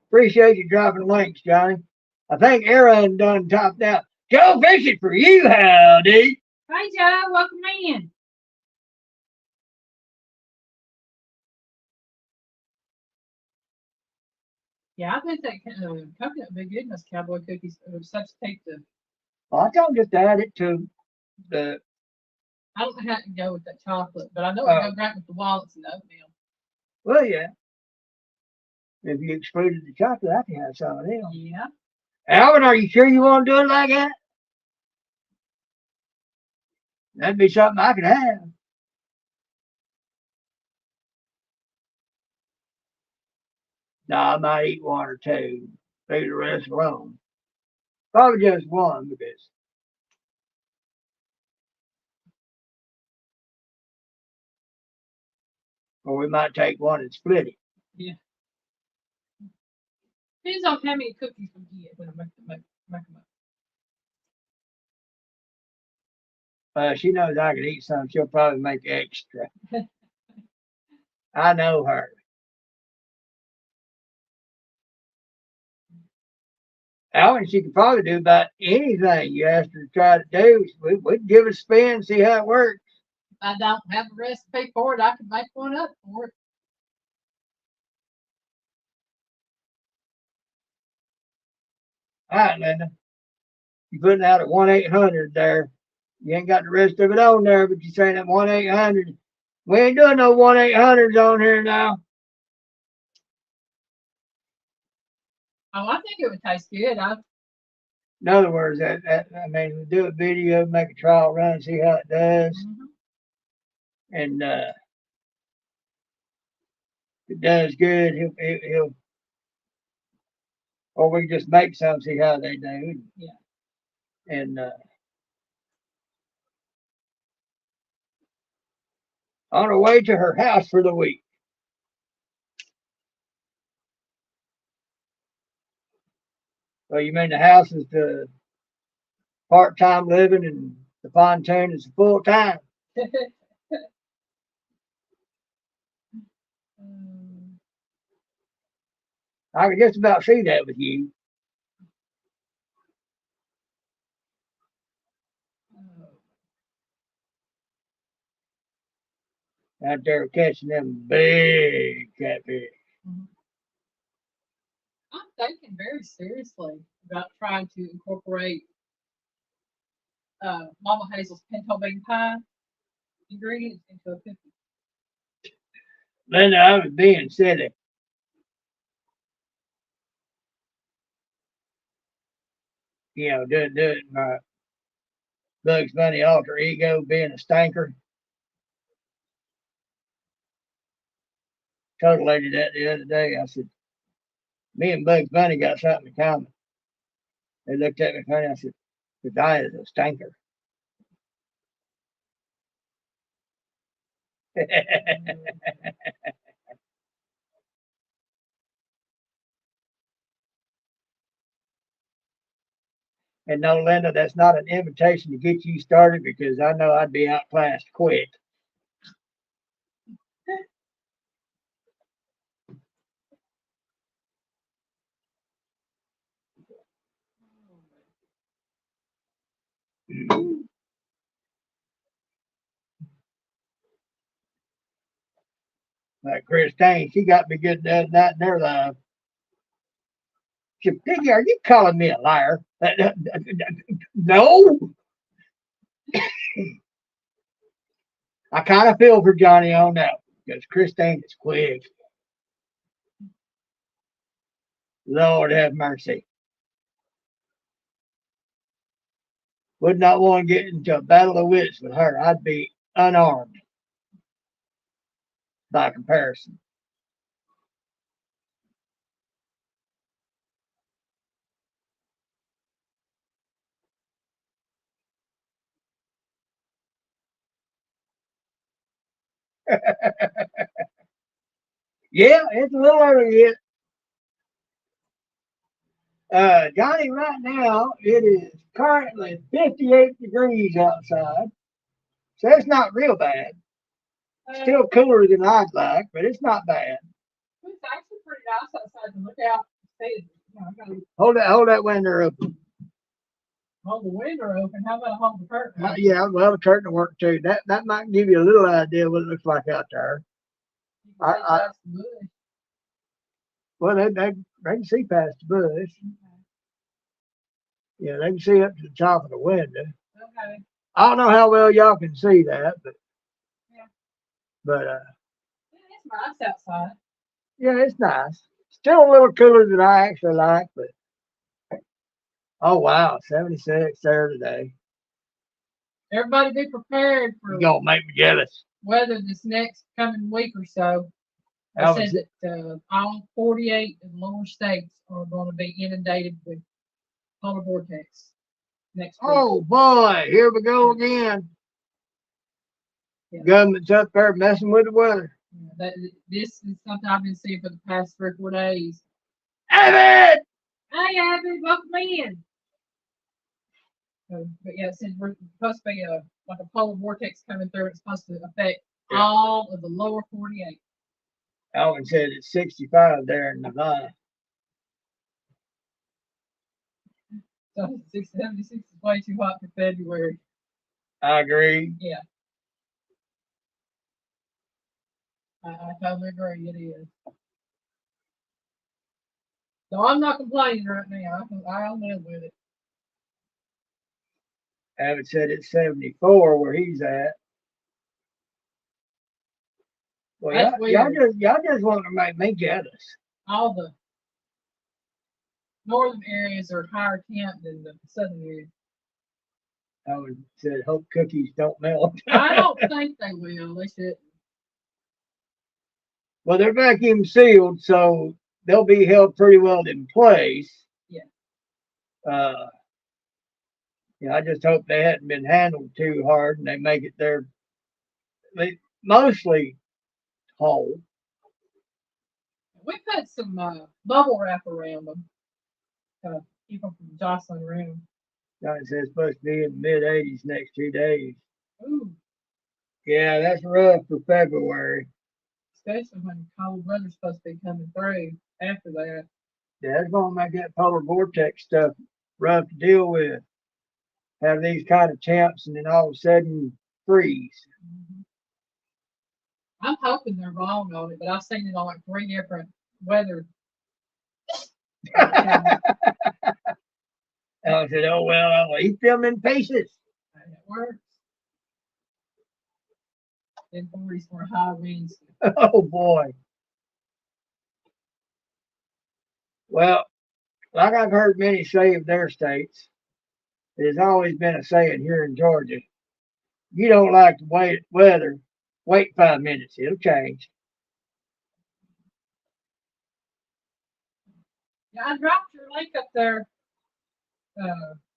[SPEAKER 1] Appreciate you dropping links, Johnny. I think Aaron done topped out. Go fishing for you, howdy.
[SPEAKER 2] Hi, Joe. Welcome in. Yeah, I think that coconut would be good in those cowboy cookies. It would substitute the.
[SPEAKER 1] Well, I told him just to add it to the.
[SPEAKER 2] I don't know how to go with that chocolate, but I know it
[SPEAKER 1] Oh,
[SPEAKER 2] goes right with the walnuts and the oatmeal.
[SPEAKER 1] well, yeah. If you excluded the chocolate, I can have some of them.
[SPEAKER 2] Yeah.
[SPEAKER 1] Alvin, are you sure you want to do it like that? That'd be something I could have. No, I might eat one or two. Leave the rest alone. Probably just one because, or we might take one and split it.
[SPEAKER 2] Yeah. Depends on how many cookies we get when I make them up.
[SPEAKER 1] She knows I could eat some. She'll probably make extra. I know her. Alvin, she could probably do about anything you asked her to try to do. We'd give it a spin, see how it works.
[SPEAKER 2] If I don't have a recipe for it, I can make one up for it.
[SPEAKER 1] All right, Linda. You putting out at 1-800 there. You ain't got the rest of it on there, but you're saying at 1-800. We ain't doing no 1-800s on here now.
[SPEAKER 2] Oh, I think it would taste good.
[SPEAKER 1] In other words, I mean, we do a video, make a trial run, see how it does,
[SPEAKER 2] Mhm.
[SPEAKER 1] and if it does good, he'll, or we can just make some, see how they do,
[SPEAKER 2] Yeah.
[SPEAKER 1] and on her way to her house for the week. So you mean the house is the part-time living and the pontoon is the full-time?
[SPEAKER 2] Um,
[SPEAKER 1] I could just about see that with you
[SPEAKER 2] oh,
[SPEAKER 1] out there catching them big catfish.
[SPEAKER 2] mhm. I'm thinking very seriously about trying to incorporate Mama Hazel's pinto bean pie ingredients into a cookie.
[SPEAKER 1] Linda, I was being silly. You know, do it my Bugs Bunny alter ego being a stinker. Told a lady that the other day. I said, me and Bugs Bunny got something in common. They looked at me funny. I said, the guy is a stinker. And no, Linda, that's not an invitation to get you started because I know I'd be outclassed quick. Like Christine, she got me good the other night in their life. She said, Piggy, are you calling me a liar? No. I kind of feel for Johnny on that because Christine is quick. Lord have mercy. Would not want to get into a battle of wits with her. I'd be unarmed by comparison. Yeah, it's a little early yet. Johnny, right now it is currently 58 degrees outside, so it's not real bad. Still cooler than I'd like, but it's not bad.
[SPEAKER 2] It's actually pretty nice outside to look out. See,
[SPEAKER 1] Hold that window open.
[SPEAKER 2] Hold the window open. How about hold the curtain open?
[SPEAKER 1] Yeah, well, the curtain will work too. That might give you a little idea what it looks like out there.
[SPEAKER 2] You can see
[SPEAKER 1] I
[SPEAKER 2] past the bush.
[SPEAKER 1] well, they can see past the bush.
[SPEAKER 2] Okay.
[SPEAKER 1] Yeah, they can see up to the top of the window.
[SPEAKER 2] Okay.
[SPEAKER 1] I don't know how well y'all can see that,
[SPEAKER 2] Yeah.
[SPEAKER 1] but
[SPEAKER 2] Yeah, it's nice outside.
[SPEAKER 1] yeah, it's nice. Still a little cooler than I actually like, but oh wow, 76 there today.
[SPEAKER 2] Everybody be prepared
[SPEAKER 1] You
[SPEAKER 2] for
[SPEAKER 1] gonna make me jealous.
[SPEAKER 2] weather this next coming week or so. They
[SPEAKER 1] How
[SPEAKER 2] said
[SPEAKER 1] was it?
[SPEAKER 2] that all 48 and lower states are going to be inundated with polar vortex next week.
[SPEAKER 1] Oh boy, here we go again.
[SPEAKER 2] Yeah.
[SPEAKER 1] Government's up there messing with the weather.
[SPEAKER 2] Yeah, this is something I've been seeing for the past 3 or 4 days.
[SPEAKER 1] Evan!
[SPEAKER 2] Hey, Abby, welcome in. But yeah, since we're supposed to be like a polar vortex coming through, it's supposed to affect all of the lower 48.
[SPEAKER 1] Alvin said it's 65 there in Nevada.
[SPEAKER 2] So 76 is way too hot for February.
[SPEAKER 1] I agree.
[SPEAKER 2] Yeah, I totally agree. It is. So I'm not complaining right now. I'll live with it.
[SPEAKER 1] Alvin said it's 74 where he's at. Well,
[SPEAKER 2] That's weird.
[SPEAKER 1] y'all just want to make me jealous.
[SPEAKER 2] All the northern areas are higher temp than the southern areas.
[SPEAKER 1] Alvin said, hope cookies don't melt.
[SPEAKER 2] I don't think they will. They should.
[SPEAKER 1] Well, they're vacuum sealed, so they'll be held pretty well in place.
[SPEAKER 2] Yeah.
[SPEAKER 1] Yeah, I just hope they hadn't been handled too hard and they make it there mostly whole.
[SPEAKER 2] We put some bubble wrap around them to keep them from jostling around.
[SPEAKER 1] Johnny says it's supposed to be in the mid 80s next 2 days.
[SPEAKER 2] Ooh,
[SPEAKER 1] Yeah, that's rough for February.
[SPEAKER 2] especially when cold weather's supposed to be coming through after that.
[SPEAKER 1] Yeah, that's going to make that polar vortex stuff rough to deal with. Have these kind of temps and then all of a sudden freeze.
[SPEAKER 2] Mm-hmm. I'm hoping they're wrong on it, but I've seen it on like 3 different weather.
[SPEAKER 1] I said, oh, well, I'll eat them in pieces.
[SPEAKER 2] And it works. In 40s for high winds.
[SPEAKER 1] Oh, boy. Well, like I've heard many say of their states, there's always been a saying here in Georgia. You don't like the weather, wait 5 minutes, it'll change.
[SPEAKER 2] Yeah, I dropped your link up there,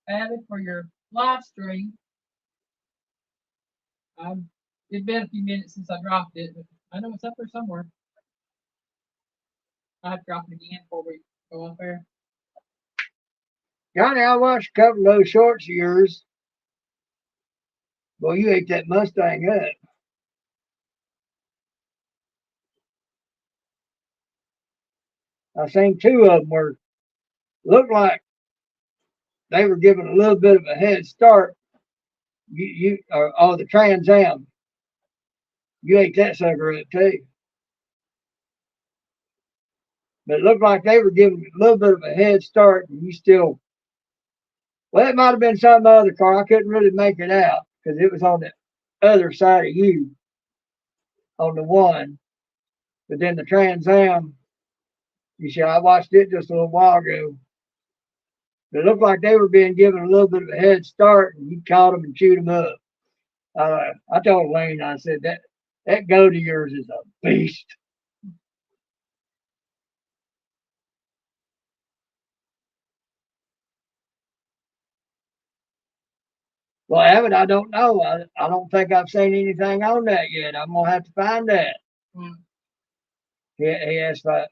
[SPEAKER 2] Abby, for your live stream. It's been a few minutes since I dropped it, but I know it's up there somewhere. I'd drop it again before we go up there.
[SPEAKER 1] Johnny, I watched a couple of those shorts of yours. Boy, you ate that Mustang up. I seen two of them were looked like they were given a little bit of a head start. The Trans Am. You ate that sucker up too. But it looked like they were giving a little bit of a head start, and you still. Well, it might have been some other car. I couldn't really make it out because it was on the other side of you, on the one. But then the Trans Am, you see, I watched it just a little while ago. It looked like they were being given a little bit of a head start, and you caught them and chewed them up. I told Lane, I said that goat of yours is a beast. Well, Abbott, I don't know. I don't think I've seen anything on that yet. I'm gonna have to find that.
[SPEAKER 2] Mm.
[SPEAKER 1] He asked if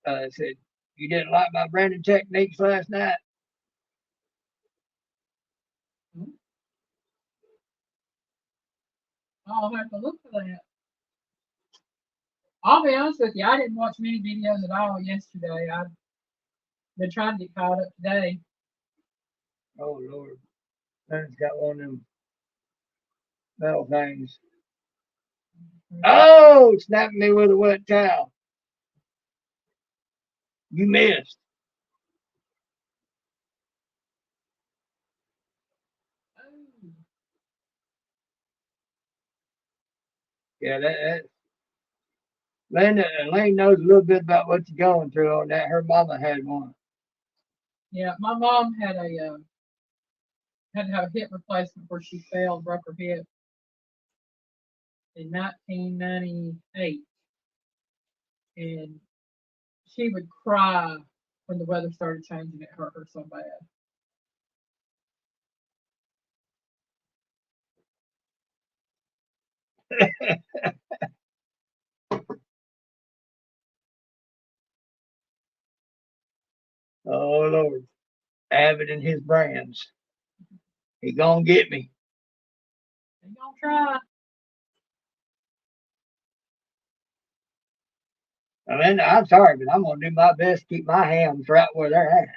[SPEAKER 1] I said you didn't like my branding techniques last night.
[SPEAKER 2] Mm. I'll have to look for that. I'll be honest with you, I didn't watch many videos at all yesterday. I've been trying to get caught up today.
[SPEAKER 1] Oh Lord. Then it's got one of them metal things. Oh, snapped me with a wet towel. You missed.
[SPEAKER 2] Oh,
[SPEAKER 1] Yeah, that Lane knows a little bit about what you're going through on that. Her mama had one.
[SPEAKER 2] yeah, my mom had to have a hip replacement where she fell, broke her hip in 1998, and she would cry when the weather started changing. It hurt her so bad.
[SPEAKER 1] Oh Lord, Abbott and his brands. He gonna get me.
[SPEAKER 2] They gonna try.
[SPEAKER 1] I mean, I'm sorry, but I'm gonna do my best to keep my hams right where they're at.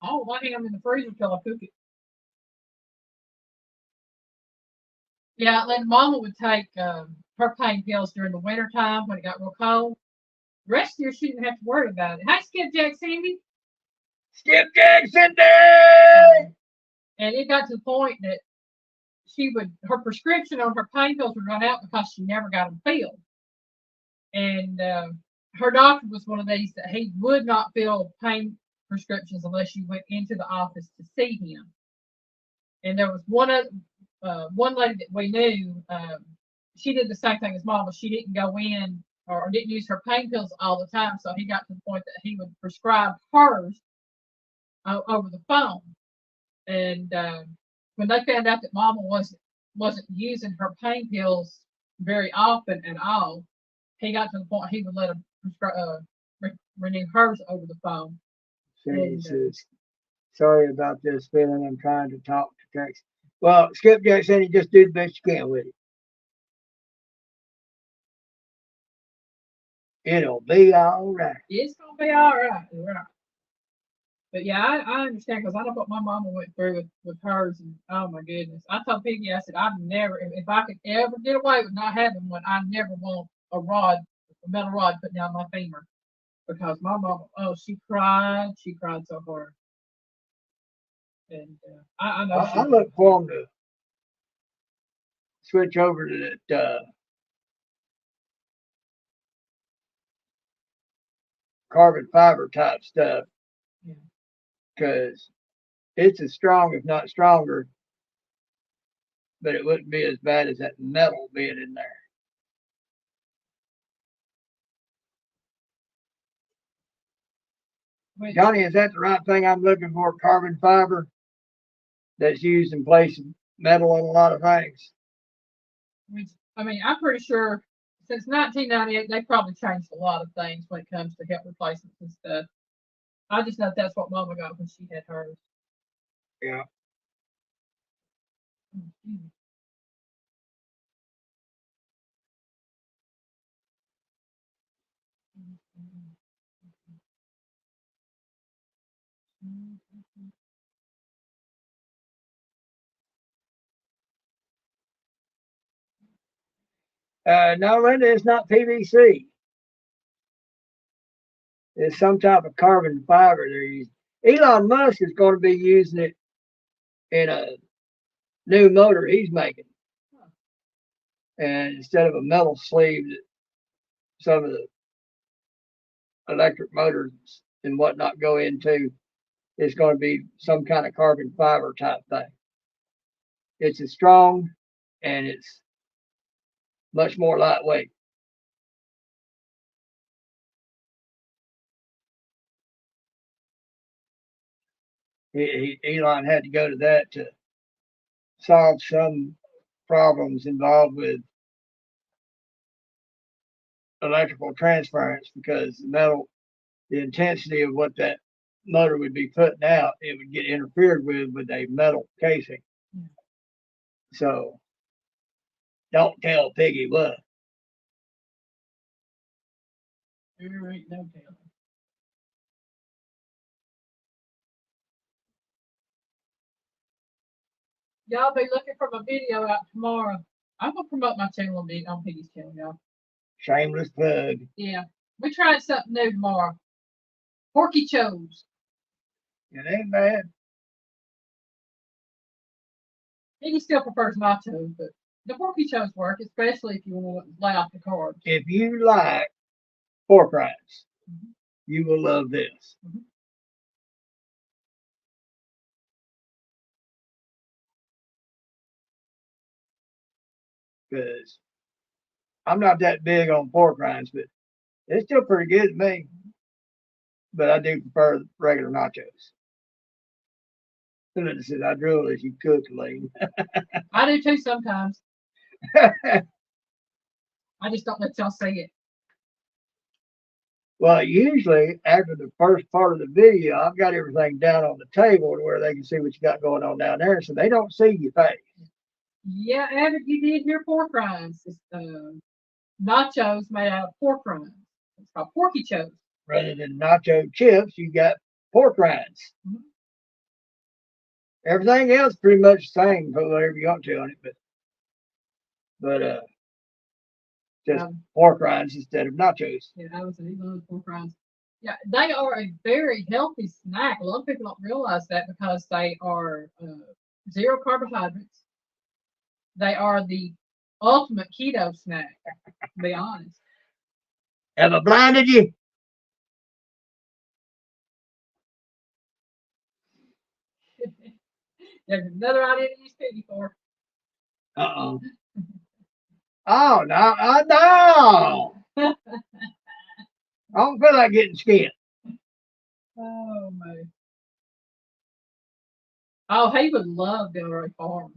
[SPEAKER 2] Oh, I hang them in the freezer till I cook it. Yeah, then Mama would take her pain pills during the winter time when it got real cold. The rest of the year she didn't have to worry about it. Hi, Skipjack Sandy.
[SPEAKER 1] Skipjack Cindy!
[SPEAKER 2] And it got to the point that her prescription on her pain pills would run out because she never got them filled. And her doctor was one of these that he would not fill pain prescriptions unless you went into the office to see him. And there was one lady that we knew. She did the same thing as Mom, but she didn't go in or didn't use her pain pills all the time. So he got to the point that he would prescribe hers over the phone. And when they found out that Mama wasn't using her pain pills very often at all, he got to the point he would let her renew hers over the phone.
[SPEAKER 1] Cindy
[SPEAKER 2] And
[SPEAKER 1] says, sorry about this feeling. I'm trying to talk to text. Well, Skipjack Cindy, just do the best you can with it. It'll be all right.
[SPEAKER 2] it's gonna be all right. Right. But yeah, I understand because I know what my mama went through with hers, and oh my goodness, I told Piggy, I said I'd never, if I could ever get away with not having one, I never want a metal rod put down my femur because my mama, oh, she cried so hard, and I know she
[SPEAKER 1] I
[SPEAKER 2] would.
[SPEAKER 1] look for them to switch over to that carbon fiber type stuff
[SPEAKER 2] Yeah.
[SPEAKER 1] because it's as strong, if not stronger, but it wouldn't be as bad as that metal being in there.
[SPEAKER 2] Which,
[SPEAKER 1] Johnny, is that the right thing I'm looking for? Carbon fiber that's used in place of metal on a lot of things.
[SPEAKER 2] which I mean, I'm pretty sure since 1998 they probably changed a lot of things when it comes to hip replacements and stuff. I just know that's what Mama got when she had hers.
[SPEAKER 1] Yeah.
[SPEAKER 2] Mm-hmm.
[SPEAKER 1] No, Linda, it's not PVC. It's some type of carbon fiber they're using. Elon Musk is going to be using it in a new motor he's making. And instead of a metal sleeve that some of the electric motors and whatnot go into, it's going to be some kind of carbon fiber type thing. It's as strong and it's much more lightweight. Elon had to go to that to solve some problems involved with electrical transference because the metal, the intensity of what that motor would be putting out, it would get interfered with a metal casing. So don't tell Piggy what.
[SPEAKER 2] There ain't no telling. Y'all be looking for my video out tomorrow. I'm gonna promote my channel a bit on Piggy's channel, y'all.
[SPEAKER 1] Shameless plug.
[SPEAKER 2] Yeah. We tried something new tomorrow. Porky chose.
[SPEAKER 1] It ain't bad.
[SPEAKER 2] Piggy still prefers nachos, but the porky chose work, especially if you want to lay off the carbs.
[SPEAKER 1] If you like pork rinds,
[SPEAKER 2] Mhm.
[SPEAKER 1] you will love this.
[SPEAKER 2] Mhm.
[SPEAKER 1] Because I'm not that big on pork rinds, but it's still pretty good to me. But I do prefer regular nachos. Linda said, I drool as you cook, Lane.
[SPEAKER 2] I do too sometimes. I just don't let y'all see it.
[SPEAKER 1] Well, usually after the first part of the video, I've got everything down on the table to where they can see what you got going on down there, so they don't see your face.
[SPEAKER 2] Yeah, Abbott, you did hear pork rinds. It's nachos made out of pork rinds. It's called porky chose.
[SPEAKER 1] Rather than nacho chips, you got pork rinds.
[SPEAKER 2] Mhm.
[SPEAKER 1] Everything else pretty much the same, put whatever you want to on it, but just pork rinds instead of nachos.
[SPEAKER 2] Yeah, I would say he loves pork rinds. Yeah, they are a very healthy snack. A lot of people don't realize that because they are zero carbohydrates. They are the ultimate keto snack, to be honest.
[SPEAKER 1] Have I blinded you?
[SPEAKER 2] There's another idea to use Piggy for.
[SPEAKER 1] Uh-oh. Oh, no, no. I don't feel like getting skinned.
[SPEAKER 2] Oh, man. Oh, he would love Delray Farms.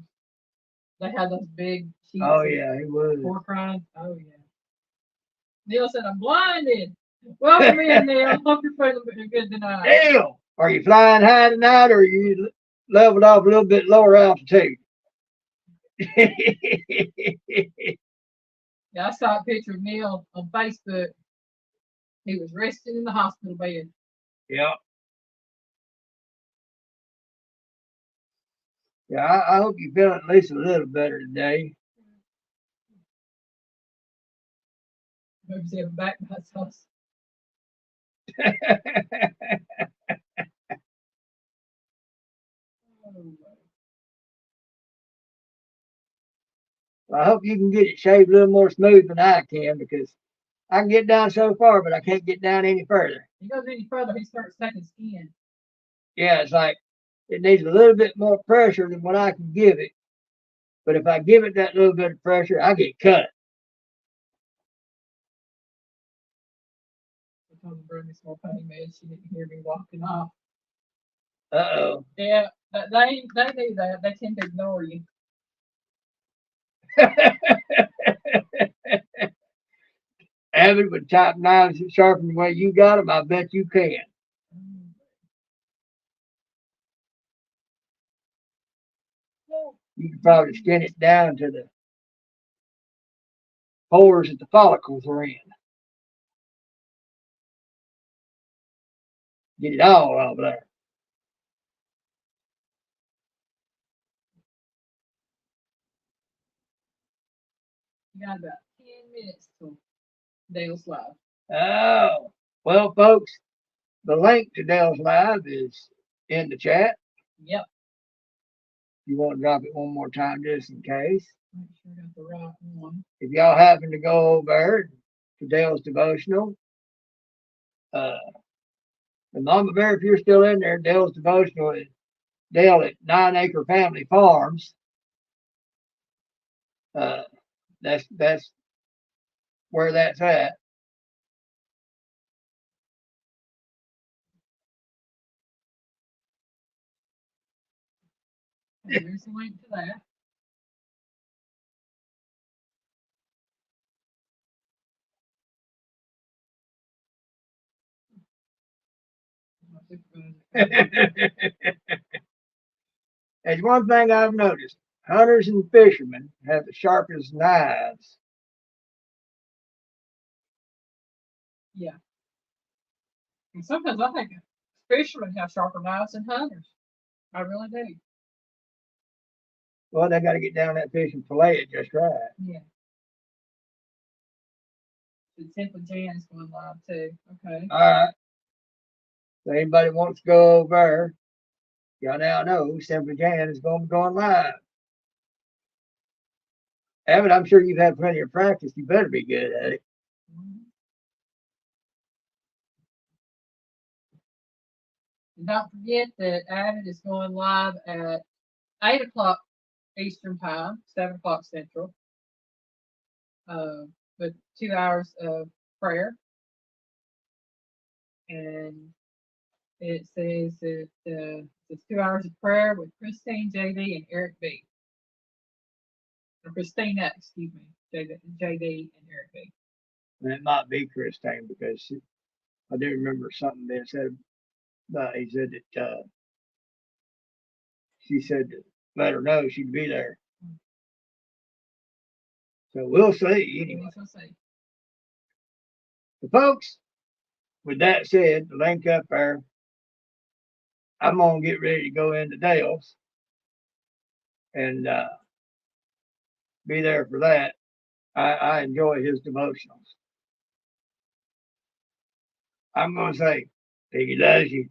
[SPEAKER 2] They had those big sheets
[SPEAKER 1] Oh,
[SPEAKER 2] of
[SPEAKER 1] yeah, he would.
[SPEAKER 2] pork rinds. Oh, yeah. Neil said, I'm blinded. Welcome in, Neil. Hope you're feeling good tonight.
[SPEAKER 1] Neil, are you flying high tonight or are you leveled off a little bit lower altitude?
[SPEAKER 2] Yeah, I saw a picture of Neil on Facebook. He was resting in the hospital bed.
[SPEAKER 1] Yeah. Yeah, I hope you feel at least a little better today.
[SPEAKER 2] Maybe he had back by sauce.
[SPEAKER 1] I hope you can get it shaved a little more smooth than I can because I can get down so far, but I can't get down any further.
[SPEAKER 2] He goes any further, he starts sucking skin.
[SPEAKER 1] Yeah, it's like it needs a little bit more pressure than what I can give it. But if I give it that little bit of pressure, I get cut.
[SPEAKER 2] I told him to bring me some more pain meds. She didn't hear me walking off.
[SPEAKER 1] Uh-oh.
[SPEAKER 2] Yeah, they do that. They tend to ignore you.
[SPEAKER 1] Abbott would type knives and sharpen the way you got them. I bet you can. You could probably skin it down to the pores that the follicles are in. Get it all out of there.
[SPEAKER 2] You got about 10 minutes till Dale's live.
[SPEAKER 1] Oh, well, folks, the link to Dale's Live is in the chat.
[SPEAKER 2] Yep.
[SPEAKER 1] You want to drop it one more time just in case.
[SPEAKER 2] Make sure I got the right one.
[SPEAKER 1] If y'all happen to go over to Dale's devotional, and Mama Bear, if you're still in there, Dale's devotional is Dale at 9 Acre Family Farms. That's where that's at.
[SPEAKER 2] There's a link to that.
[SPEAKER 1] There's one thing I've noticed. Hunters and fishermen have the sharpest knives.
[SPEAKER 2] Yeah. And sometimes I think fishermen have sharper knives than hunters. I really do.
[SPEAKER 1] Well, they got to get down that fish and fillet it just right.
[SPEAKER 2] Yeah. The Simply Jan's going live too. Okay.
[SPEAKER 1] All right. So anybody wants to go over there, y'all now know Simply Jan is going to be going live. Abbott, I'm sure you've had plenty of practice. You better be good at it.
[SPEAKER 2] And don't forget that Abbott is going live at 8 o'clock Eastern Time, 7 o'clock Central, with 2 hours of prayer. And it says that it's 2 hours of prayer with Christine, JD, and Eric B. Or Christina, excuse me, JD and Eric B.
[SPEAKER 1] And it might be Christine because I do remember something being said. He said that she said to let her know she'd be there. So we'll see anyway.
[SPEAKER 2] We'll see.
[SPEAKER 1] So folks, with that said, the link up there, I'm gonna get ready to go into Dale's and be there for that. I enjoy his devotionals. I'm gonna say, Piggy loves you.